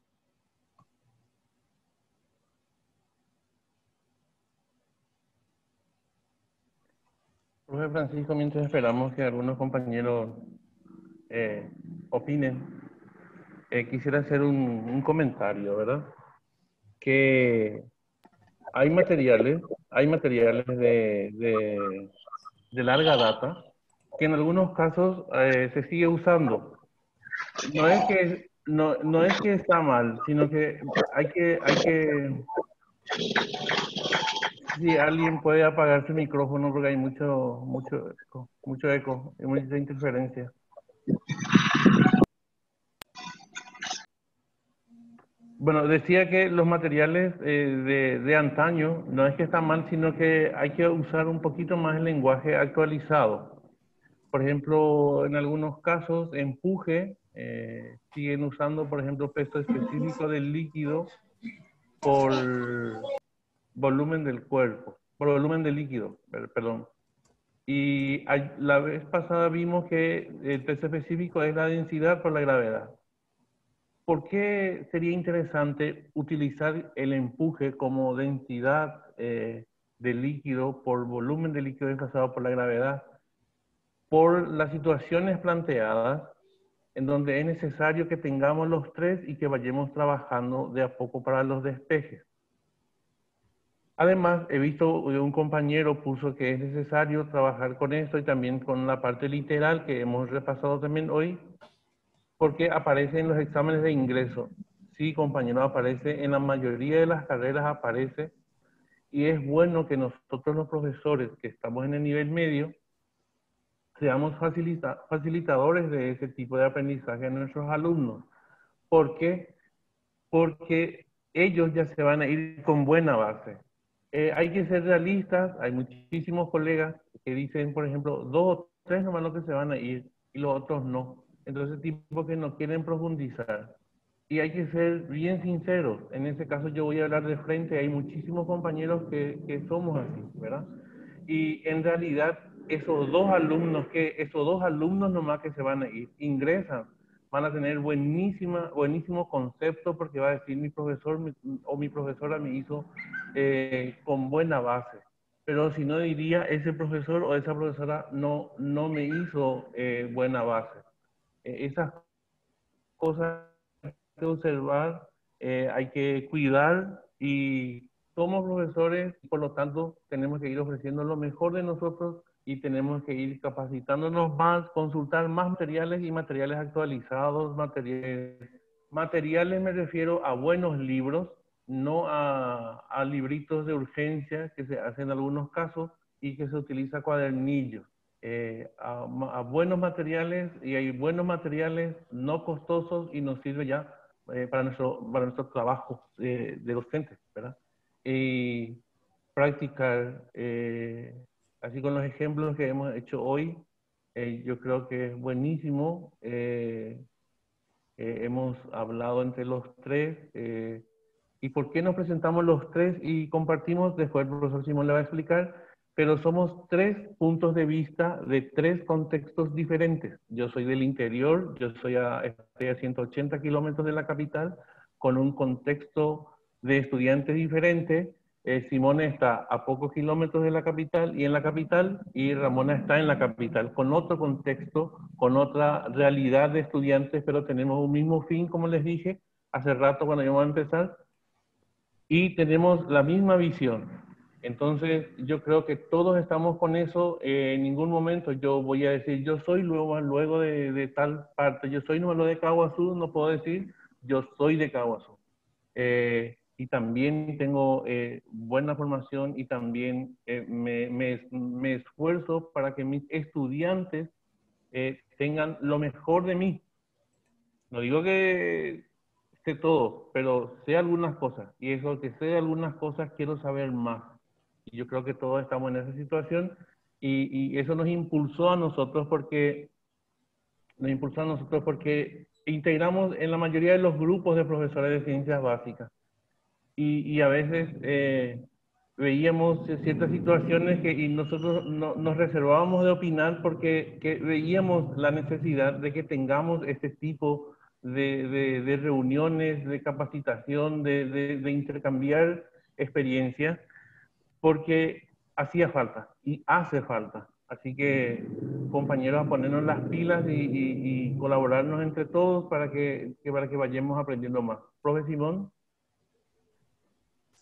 Profe Francisco, mientras esperamos que algunos compañeros opinen, quisiera hacer un comentario, ¿verdad? Que hay materiales de larga data que en algunos casos se sigue usando. No es que está mal, sino que hay que si alguien puede apagar su micrófono porque hay mucho eco y mucha interferencia. Bueno, decía que los materiales de antaño no es que están mal, sino que hay que usar un poquito más el lenguaje actualizado. Por ejemplo, en algunos casos, empuje, siguen usando, por ejemplo, peso específico del líquido por volumen del cuerpo, por volumen del líquido, perdón. Y la vez pasada vimos que el peso específico es la densidad por la gravedad. ¿Por qué sería interesante utilizar el empuje como densidad de líquido por volumen de líquido desplazado por la gravedad? Por las situaciones planteadas en donde es necesario que tengamos los tres y que vayamos trabajando de a poco para los despejes. Además, he visto un compañero puso que es necesario trabajar con esto y también con la parte literal que hemos repasado también hoy, porque aparece en los exámenes de ingreso. Sí, compañero, aparece en la mayoría de las carreras, aparece, y es bueno que nosotros los profesores que estamos en el nivel medio seamos facilitadores de ese tipo de aprendizaje a nuestros alumnos. ¿Por qué? Porque ellos ya se van a ir con buena base. Hay que ser realistas, hay muchísimos colegas que dicen, por ejemplo, 2 o 3 nomás los que se van a ir y los otros no. Entonces, tipo que no quieren profundizar. Y hay que ser bien sinceros. En ese caso yo voy a hablar de frente, hay muchísimos compañeros que somos así, ¿verdad? Y en realidad esos dos alumnos nomás que se van a ir, ingresan van a tener buenísimo concepto porque va a decir mi profesor o mi profesora me hizo con buena base. Pero si no diría, ese profesor o esa profesora no me hizo buena base. Esas cosas hay que observar, hay que cuidar y somos profesores, por lo tanto tenemos que ir ofreciendo lo mejor de nosotros y tenemos que ir capacitándonos más, consultar más materiales y materiales actualizados, materiales me refiero a buenos libros, no a libritos de urgencia que se hacen en algunos casos y que se utiliza cuadernillos. A buenos materiales, y hay buenos materiales no costosos y nos sirve ya para nuestro trabajo de docentes, ¿verdad? Y practicar, así con los ejemplos que hemos hecho hoy, yo creo que es buenísimo. Hemos hablado entre los tres. ¿Y por qué nos presentamos los tres y compartimos? Después el profesor Simón le va a explicar, pero somos tres puntos de vista de tres contextos diferentes. Yo soy del interior, estoy a 180 kilómetros de la capital, con un contexto de estudiantes diferente. Simón está a pocos kilómetros de la capital y Ramona está en la capital, con otro contexto, con otra realidad de estudiantes, pero tenemos un mismo fin, como les dije hace rato cuando íbamos a empezar, y tenemos la misma visión. Entonces, yo creo que todos estamos con eso. En ningún momento yo voy a decir, yo soy luego de tal parte, yo soy número de Caguazú, no puedo decir, yo soy de Caguazú. Y también tengo buena formación y también me esfuerzo para que mis estudiantes tengan lo mejor de mí. No digo que sé todo, pero sé algunas cosas. Y eso que sé algunas cosas, quiero saber más. Y yo creo que todos estamos en esa situación. Y eso nos impulsó a nosotros porque integramos en la mayoría de los grupos de profesores de ciencias básicas. Y a veces veíamos ciertas situaciones y nosotros nos reservábamos de opinar porque veíamos la necesidad de que tengamos este tipo de reuniones, de capacitación, de intercambiar experiencias, porque hacía falta y hace falta. Así que, compañeros, a ponernos las pilas y colaborarnos entre todos para que vayamos aprendiendo más. Profe Simón.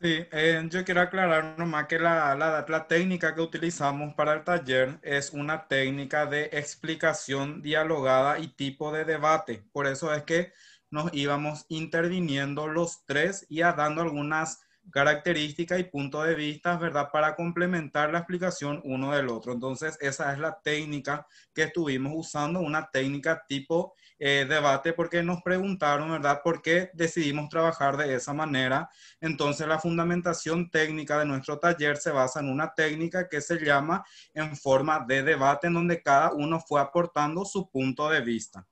Sí, yo quiero aclarar nomás que la técnica que utilizamos para el taller es una técnica de explicación dialogada y tipo de debate. Por eso es que nos íbamos interviniendo los tres y dando algunas características y puntos de vista, ¿verdad? Para complementar la explicación uno del otro. Entonces, esa es la técnica que estuvimos usando, una técnica tipo debate, porque nos preguntaron, ¿verdad? ¿Por qué decidimos trabajar de esa manera? Entonces, la fundamentación técnica de nuestro taller se basa en una técnica que se llama en forma de debate, en donde cada uno fue aportando su punto de vista.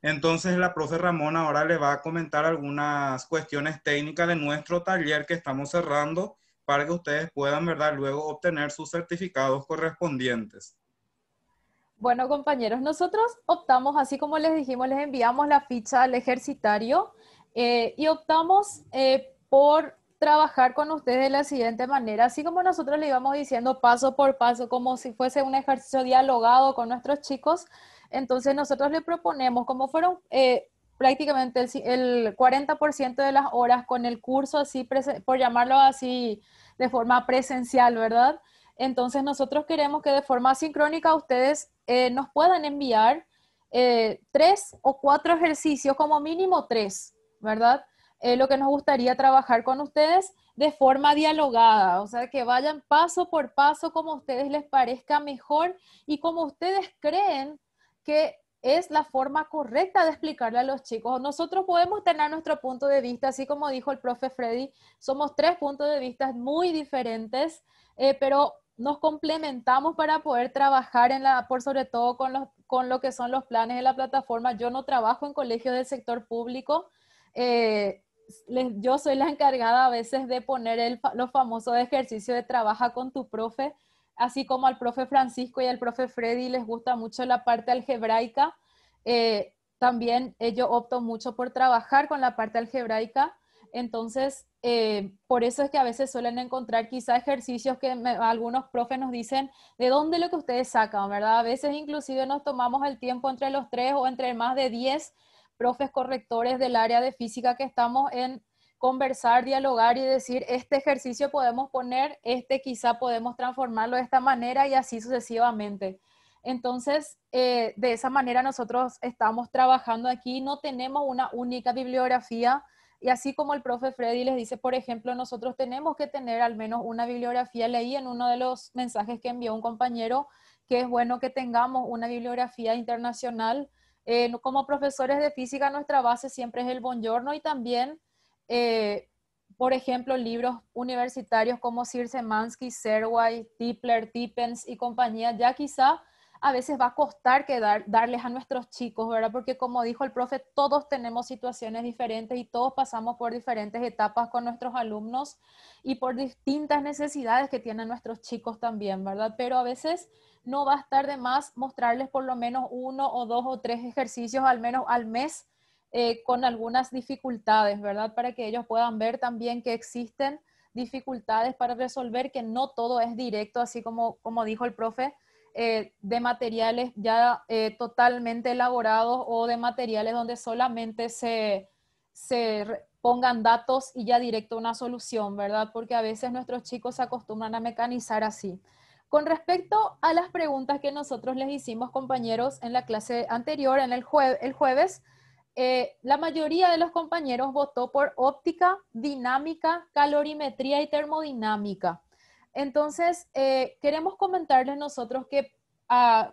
Entonces, la profe Ramón ahora le va a comentar algunas cuestiones técnicas de nuestro taller que estamos cerrando para que ustedes puedan, ¿verdad?, luego obtener sus certificados correspondientes. Bueno, compañeros, nosotros optamos, así como les dijimos, les enviamos la ficha al ejercitario y optamos por trabajar con ustedes de la siguiente manera, así como nosotros le íbamos diciendo paso por paso, como si fuese un ejercicio dialogado con nuestros chicos. Entonces nosotros le proponemos, como fueron prácticamente el 40% de las horas con el curso, así por llamarlo así, de forma presencial, ¿verdad? Entonces nosotros queremos que de forma sincrónica ustedes nos puedan enviar 3 o 4 ejercicios, como mínimo 3, ¿verdad? Lo que nos gustaría trabajar con ustedes de forma dialogada, o sea, que vayan paso por paso como a ustedes les parezca mejor y como ustedes creen que es la forma correcta de explicarle a los chicos. Nosotros podemos tener nuestro punto de vista, así como dijo el profe Freddy, somos 3 puntos de vista muy diferentes, pero nos complementamos para poder trabajar por sobre todo con lo que son los planes de la plataforma. Yo no trabajo en colegios del sector público, yo soy la encargada a veces de poner los famosos ejercicios de trabaja con tu profe, así como al profe Francisco y al profe Freddy les gusta mucho la parte algebraica. también yo opto mucho por trabajar con la parte algebraica. Entonces, por eso es que a veces suelen encontrar quizá ejercicios que algunos profes nos dicen, ¿de dónde lo que ustedes sacan, verdad? A veces inclusive nos tomamos el tiempo entre los 3 o entre más de 10 profes correctores del área de física que estamos en conversar, dialogar y decir, este ejercicio podemos poner, este quizá podemos transformarlo de esta manera y así sucesivamente. Entonces, de esa manera nosotros estamos trabajando aquí, no tenemos una única bibliografía y así como el profe Freddy les dice, por ejemplo, nosotros tenemos que tener al menos una bibliografía. Leí en uno de los mensajes que envió un compañero que es bueno que tengamos una bibliografía internacional. Como profesores de física, nuestra base siempre es el Buongiorno y también, por ejemplo, libros universitarios como Szymanski, Serway, Tipler, Tippens y compañía, ya quizá a veces va a costar darles a nuestros chicos, ¿verdad? Porque como dijo el profe, todos tenemos situaciones diferentes y todos pasamos por diferentes etapas con nuestros alumnos y por distintas necesidades que tienen nuestros chicos también, ¿verdad? Pero a veces no va a estar de más mostrarles por lo menos 1 o 2 o 3 ejercicios al menos al mes con algunas dificultades, ¿verdad? Para que ellos puedan ver también que existen dificultades para resolver, que no todo es directo, así como dijo el profe, de materiales ya totalmente elaborados o de materiales donde solamente se pongan datos y ya directo una solución, ¿verdad? Porque a veces nuestros chicos se acostumbran a mecanizar así. Con respecto a las preguntas que nosotros les hicimos, compañeros, en la clase anterior, en el jueves, la mayoría de los compañeros votó por óptica, dinámica, calorimetría y termodinámica. Entonces, queremos comentarles nosotros que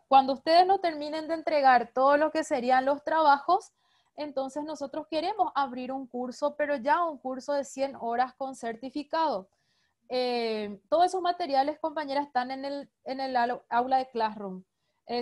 cuando ustedes nos terminen de entregar todo lo que serían los trabajos, entonces nosotros queremos abrir un curso, pero ya un curso de 100 horas con certificado. Todos esos materiales, compañeras, están en el aula de Classroom.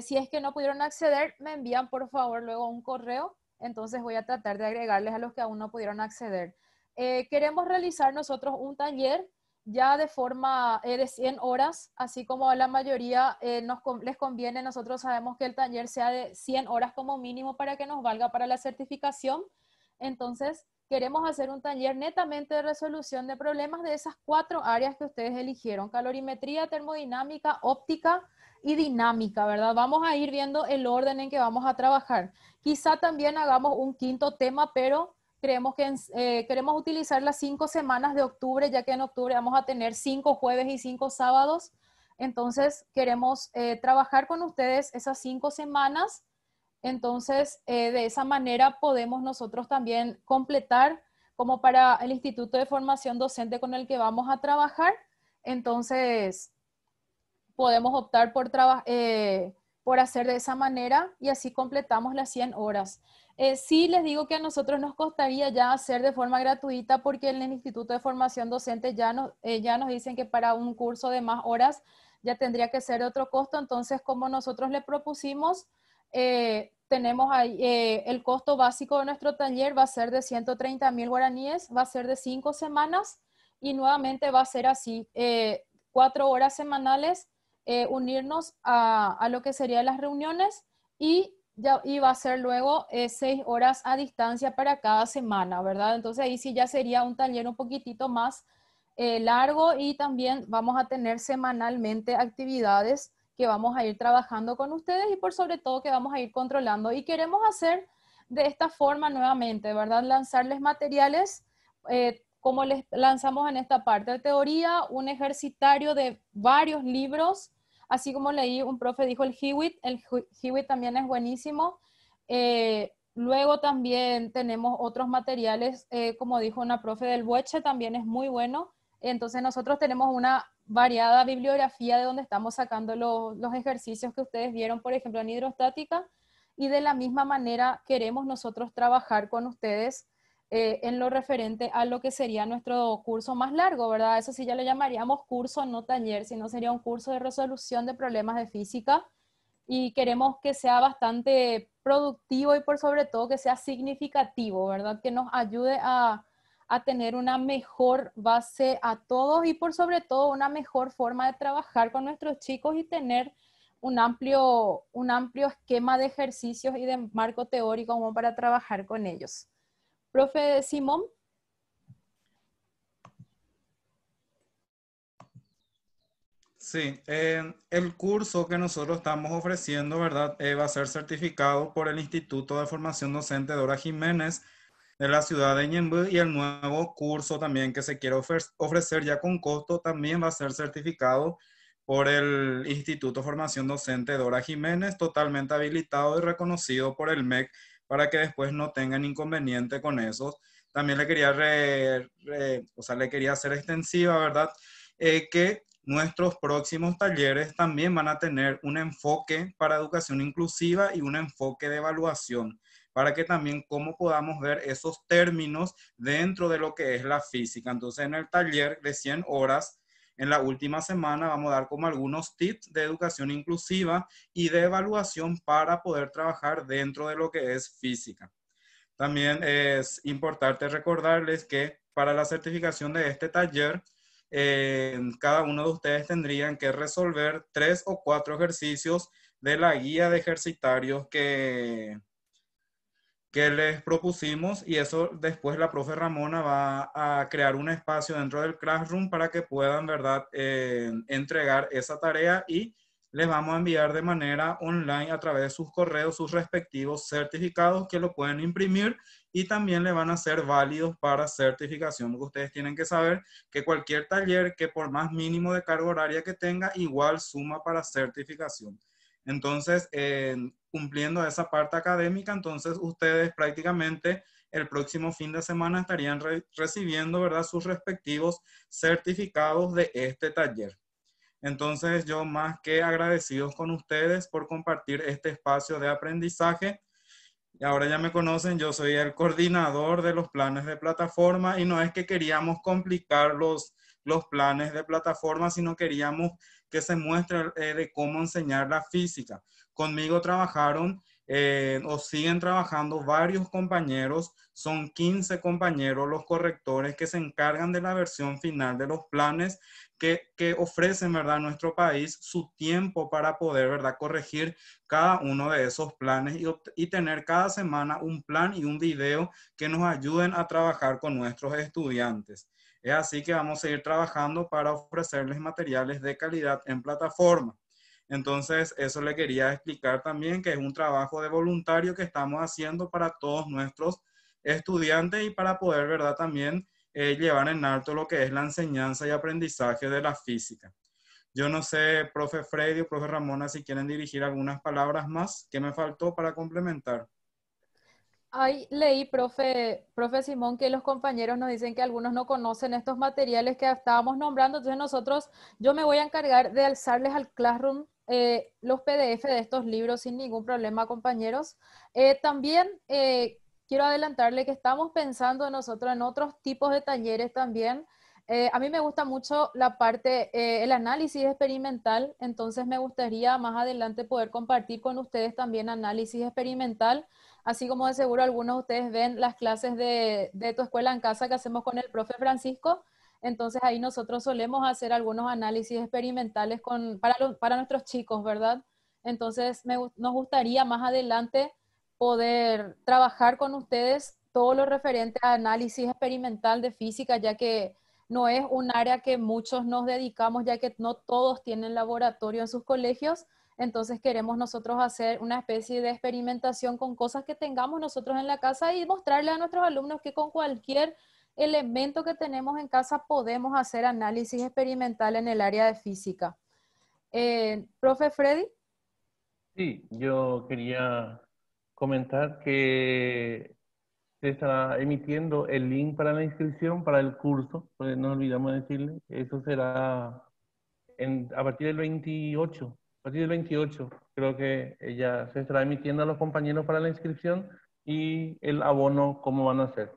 Si es que no pudieron acceder, me envían por favor luego un correo, entonces voy a tratar de agregarles a los que aún no pudieron acceder. Queremos realizar nosotros un taller ya de forma de 100 horas, así como a la mayoría les conviene, nosotros sabemos que el taller sea de 100 horas como mínimo para que nos valga para la certificación. Entonces, queremos hacer un taller netamente de resolución de problemas de esas 4 áreas que ustedes eligieron: calorimetría, termodinámica, óptica y dinámica, ¿verdad? Vamos a ir viendo el orden en que vamos a trabajar. Quizá también hagamos un quinto tema, pero creemos que queremos utilizar las 5 semanas de octubre, ya que en octubre vamos a tener 5 jueves y 5 sábados. Entonces, queremos trabajar con ustedes esas 5 semanas. Entonces, de esa manera podemos nosotros también completar como para el Instituto de Formación Docente con el que vamos a trabajar. Entonces, podemos optar por hacer de esa manera y así completamos las 100 horas. Sí les digo que a nosotros nos costaría ya hacer de forma gratuita porque en el Instituto de Formación Docente ya nos dicen que para un curso de más horas ya tendría que ser de otro costo. Entonces, como nosotros le propusimos, tenemos ahí el costo básico de nuestro taller va a ser de 130.000 guaraníes, va a ser de 5 semanas y nuevamente va a ser así, 4 horas semanales, unirnos a lo que serían las reuniones y va a ser luego 6 horas a distancia para cada semana, ¿verdad? Entonces ahí sí ya sería un taller un poquitito más largo y también vamos a tener semanalmente actividades que vamos a ir trabajando con ustedes y por sobre todo que vamos a ir controlando. Y queremos hacer de esta forma nuevamente, ¿verdad? Lanzarles materiales como les lanzamos en esta parte de teoría, un ejercitario de varios libros, así como leí, un profe dijo el Hewitt también es buenísimo. Luego también tenemos otros materiales, como dijo una profe del Boeche, también es muy bueno. Entonces nosotros tenemos una variada bibliografía de donde estamos sacando los ejercicios que ustedes vieron, por ejemplo, en hidrostática, y de la misma manera queremos nosotros trabajar con ustedes en lo referente a lo que sería nuestro curso más largo, ¿verdad? Eso sí ya lo llamaríamos curso, no taller, sino sería un curso de resolución de problemas de física y queremos que sea bastante productivo y por sobre todo que sea significativo, ¿verdad? Que nos ayude a tener una mejor base a todos y por sobre todo una mejor forma de trabajar con nuestros chicos y tener un amplio esquema de ejercicios y de marco teórico como para trabajar con ellos. Profe Simón. Sí, el curso que nosotros estamos ofreciendo, ¿verdad? Va a ser certificado por el Instituto de Formación Docente Dora Jiménez de la ciudad de Ñemby, y el nuevo curso también que se quiere ofrecer ya con costo también va a ser certificado por el Instituto de Formación Docente Dora Jiménez, totalmente habilitado y reconocido por el MEC para que después no tengan inconveniente con eso. También le quería, le quería hacer extensiva, ¿verdad? Que nuestros próximos talleres también van a tener un enfoque para educación inclusiva y un enfoque de evaluación, para que también cómo podamos ver esos términos dentro de lo que es la física. Entonces, en el taller de 100 horas, en la última semana vamos a dar como algunos tips de educación inclusiva y de evaluación para poder trabajar dentro de lo que es física. También es importante recordarles que para la certificación de este taller, cada uno de ustedes tendrían que resolver 3 o 4 ejercicios de la guía de ejercitarios que les propusimos, y eso después la profe Ramona va a crear un espacio dentro del Classroom para que puedan, ¿verdad?, entregar esa tarea, y les vamos a enviar de manera online a través de sus correos sus respectivos certificados que lo pueden imprimir y también le van a ser válidos para certificación. Ustedes tienen que saber que cualquier taller que por más mínimo de carga horaria que tenga, igual suma para certificación. Entonces, cumpliendo esa parte académica, entonces ustedes prácticamente el próximo fin de semana estarían recibiendo, ¿verdad?, sus respectivos certificados de este taller. Entonces, yo más que agradecidos con ustedes por compartir este espacio de aprendizaje. Y ahora ya me conocen, yo soy el coordinador de los planes de plataforma, y no es que queríamos complicar los planes de plataforma, sino queríamos que se muestre de cómo enseñar la física. Conmigo trabajaron o siguen trabajando varios compañeros, son 15 compañeros los correctores que se encargan de la versión final de los planes que ofrecen, ¿verdad?, nuestro país, su tiempo para poder, ¿verdad?, corregir cada uno de esos planes y tener cada semana un plan y un video que nos ayuden a trabajar con nuestros estudiantes. Es así que vamos a seguir trabajando para ofrecerles materiales de calidad en plataforma. Entonces, eso le quería explicar también, que es un trabajo de voluntario que estamos haciendo para todos nuestros estudiantes y para poder, ¿verdad?, también llevar en alto lo que es la enseñanza y aprendizaje de la física. Yo no sé, profe Freddy o profe Ramona, si quieren dirigir algunas palabras más. ¿Qué me faltó para complementar? Ahí leí, profe Simón, que los compañeros nos dicen que algunos no conocen estos materiales que estábamos nombrando. Entonces yo me voy a encargar de alzarles al Classroom los PDF de estos libros sin ningún problema, compañeros. También quiero adelantarle que estamos pensando nosotros en otros tipos de talleres también. A mí me gusta mucho la parte, el análisis experimental, entonces me gustaría más adelante poder compartir con ustedes también análisis experimental, así como de seguro algunos de ustedes ven las clases de tu escuela en casa que hacemos con el profe Francisco. Entonces ahí nosotros solemos hacer algunos análisis experimentales para nuestros chicos, ¿verdad? Entonces nos gustaría más adelante poder trabajar con ustedes todo lo referente a análisis experimental de física, ya que no es un área que muchos nos dedicamos, ya que no todos tienen laboratorio en sus colegios. Entonces queremos nosotros hacer una especie de experimentación con cosas que tengamos nosotros en la casa y mostrarle a nuestros alumnos que con cualquier elemento que tenemos en casa podemos hacer análisis experimental en el área de física. Profe Freddy. Sí, yo quería comentar que se estará emitiendo el link para la inscripción para el curso, pues no olvidamos decirle, eso será a partir del 28, a partir del 28 creo que ya se estará emitiendo a los compañeros para la inscripción y el abono, cómo van a ser.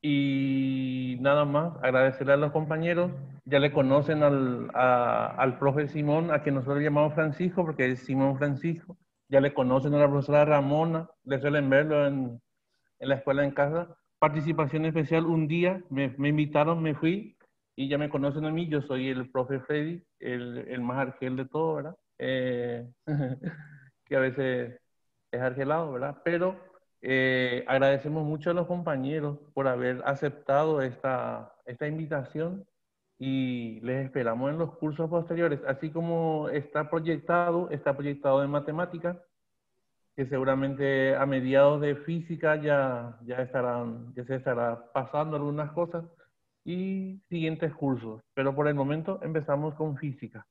Y nada más, agradecerle a los compañeros. Ya le conocen al profe Simón, a quien nosotros llamamos Francisco, porque es Simón Francisco. Ya le conocen a la profesora Ramona, le suelen verlo en la escuela en casa. Participación especial, un día me invitaron, me fui, Y ya me conocen a mí, yo soy el profe Freddy, el más argel de todo, ¿verdad? Que a veces es argelado, ¿verdad? Pero agradecemos mucho a los compañeros por haber aceptado esta invitación y les esperamos en los cursos posteriores, así como está proyectado en matemáticas, que seguramente a mediados de física ya se estará pasando algunas cosas y siguientes cursos, pero por el momento empezamos con física.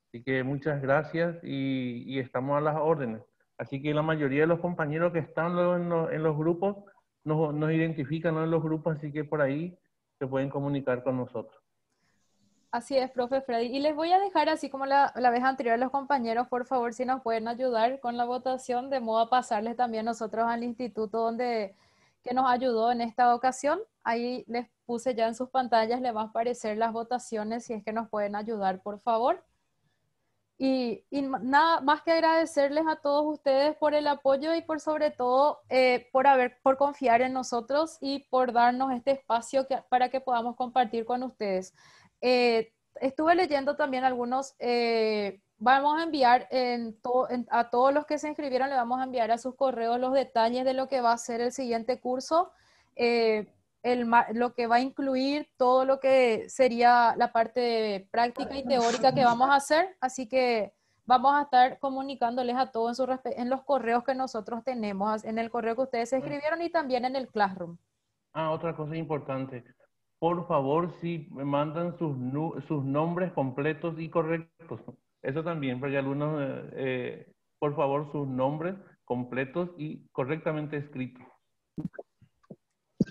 Así que muchas gracias y estamos a las órdenes. Así que la mayoría de los compañeros que están luego en los grupos nos identifican, ¿no?, en los grupos, así que por ahí se pueden comunicar con nosotros. Así es, profe Freddy. Y les voy a dejar, así como la vez anterior, los compañeros, por favor, si nos pueden ayudar con la votación, de modo a pasarles también nosotros al instituto que nos ayudó en esta ocasión. Ahí les puse ya en sus pantallas, les va a aparecer las votaciones, si es que nos pueden ayudar, por favor. Y nada más que agradecerles a todos ustedes por el apoyo y por sobre todo por confiar en nosotros y por darnos este espacio para que podamos compartir con ustedes. Estuve leyendo también algunos, vamos a enviar a todos los que se inscribieron, le vamos a enviar a sus correos los detalles de lo que va a ser el siguiente curso. Eh, lo que va a incluir todo lo que sería la parte práctica y teórica que vamos a hacer, así que vamos a estar comunicándoles a todos en los correos que nosotros tenemos, en el correo que ustedes se escribieron y también en el Classroom. Otra cosa importante. Por favor, si me mandan sus nombres completos y correctos. Eso también, porque algunos, por favor, sus nombres completos y correctamente escritos.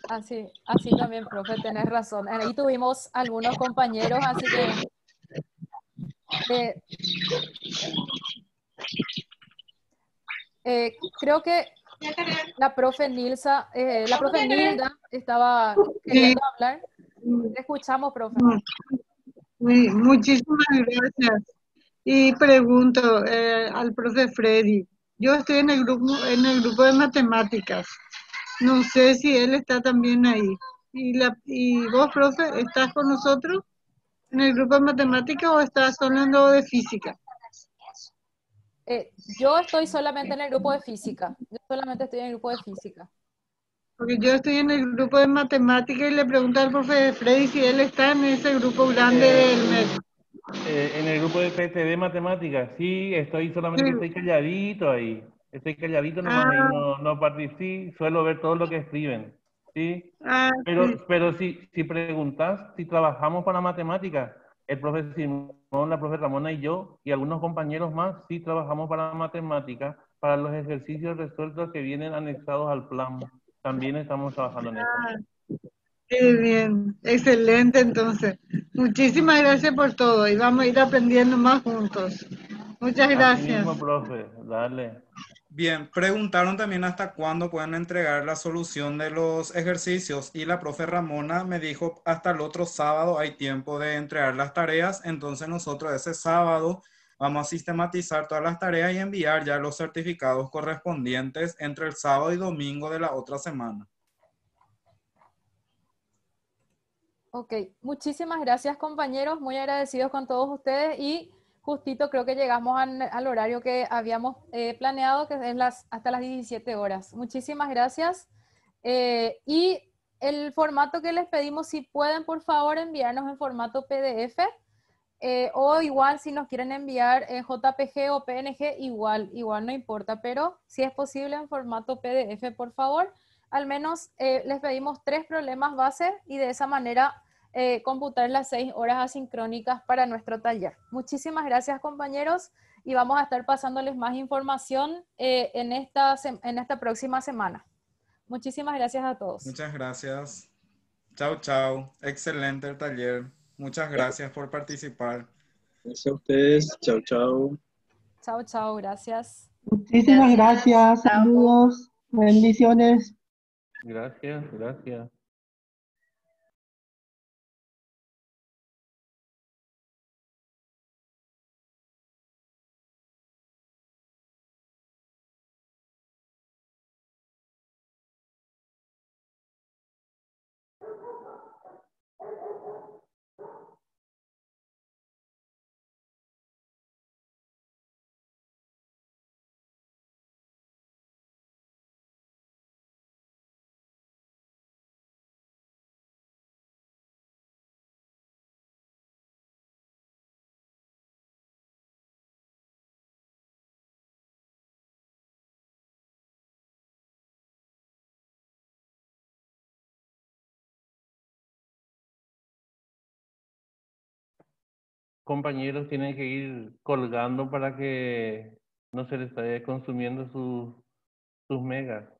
Así también, profe, tenés razón. Ahí tuvimos algunos compañeros, así que creo que la profe Nilda estaba Sí. queriendo hablar. Te escuchamos, profe. Muchísimas gracias. Y pregunto al profe Freddy, yo estoy en el grupo de matemáticas. No sé si él está también ahí. ¿Y vos, profe, estás con nosotros en el grupo de matemáticas o estás solo en lo de física? Yo estoy solamente en el grupo de física. Yo solamente estoy en el grupo de física. Porque yo estoy en el grupo de matemáticas y le pregunto al profe Freddy si él está en ese grupo grande del MEC. En el grupo de PTD Matemáticas, sí, solamente que estoy calladito ahí. Estoy calladito nomás ahí, no participo, suelo ver todo lo que escriben, ¿sí? Sí. Pero si preguntas si trabajamos para matemáticas, el profe Simón, la profe Ramona y yo, y algunos compañeros más, sí trabajamos para matemáticas, para los ejercicios resueltos que vienen anexados al plan. También estamos trabajando en eso. Qué bien, excelente entonces. Muchísimas gracias por todo y vamos a ir aprendiendo más juntos. Muchas Así gracias. mismo, profe, dale. Bien, preguntaron también hasta cuándo pueden entregar la solución de los ejercicios y la profe Ramona me dijo hasta el otro sábado hay tiempo de entregar las tareas, entonces nosotros ese sábado vamos a sistematizar todas las tareas y enviar ya los certificados correspondientes entre el sábado y domingo de la otra semana. Ok, muchísimas gracias compañeros, muy agradecidos con todos ustedes y justito creo que llegamos al horario que habíamos planeado, que es hasta las 17 horas. Muchísimas gracias. Y el formato que les pedimos, si pueden por favor enviarnos en formato PDF o igual si nos quieren enviar en JPG o PNG, igual no importa, pero si es posible en formato PDF, por favor. Al menos les pedimos 3 problemas base y de esa manera computar las 6 horas asincrónicas para nuestro taller. Muchísimas gracias compañeros y vamos a estar pasándoles más información en esta próxima semana. Muchísimas gracias a todos. Muchas gracias. Chao, chao. Excelente el taller. Muchas gracias por participar. Gracias a ustedes. Chao, chao. Chao, chao, gracias. Muchísimas gracias. Saludos. Bendiciones. Gracias, gracias. compañeros tienen que ir colgando para que no se les esté consumiendo sus megas.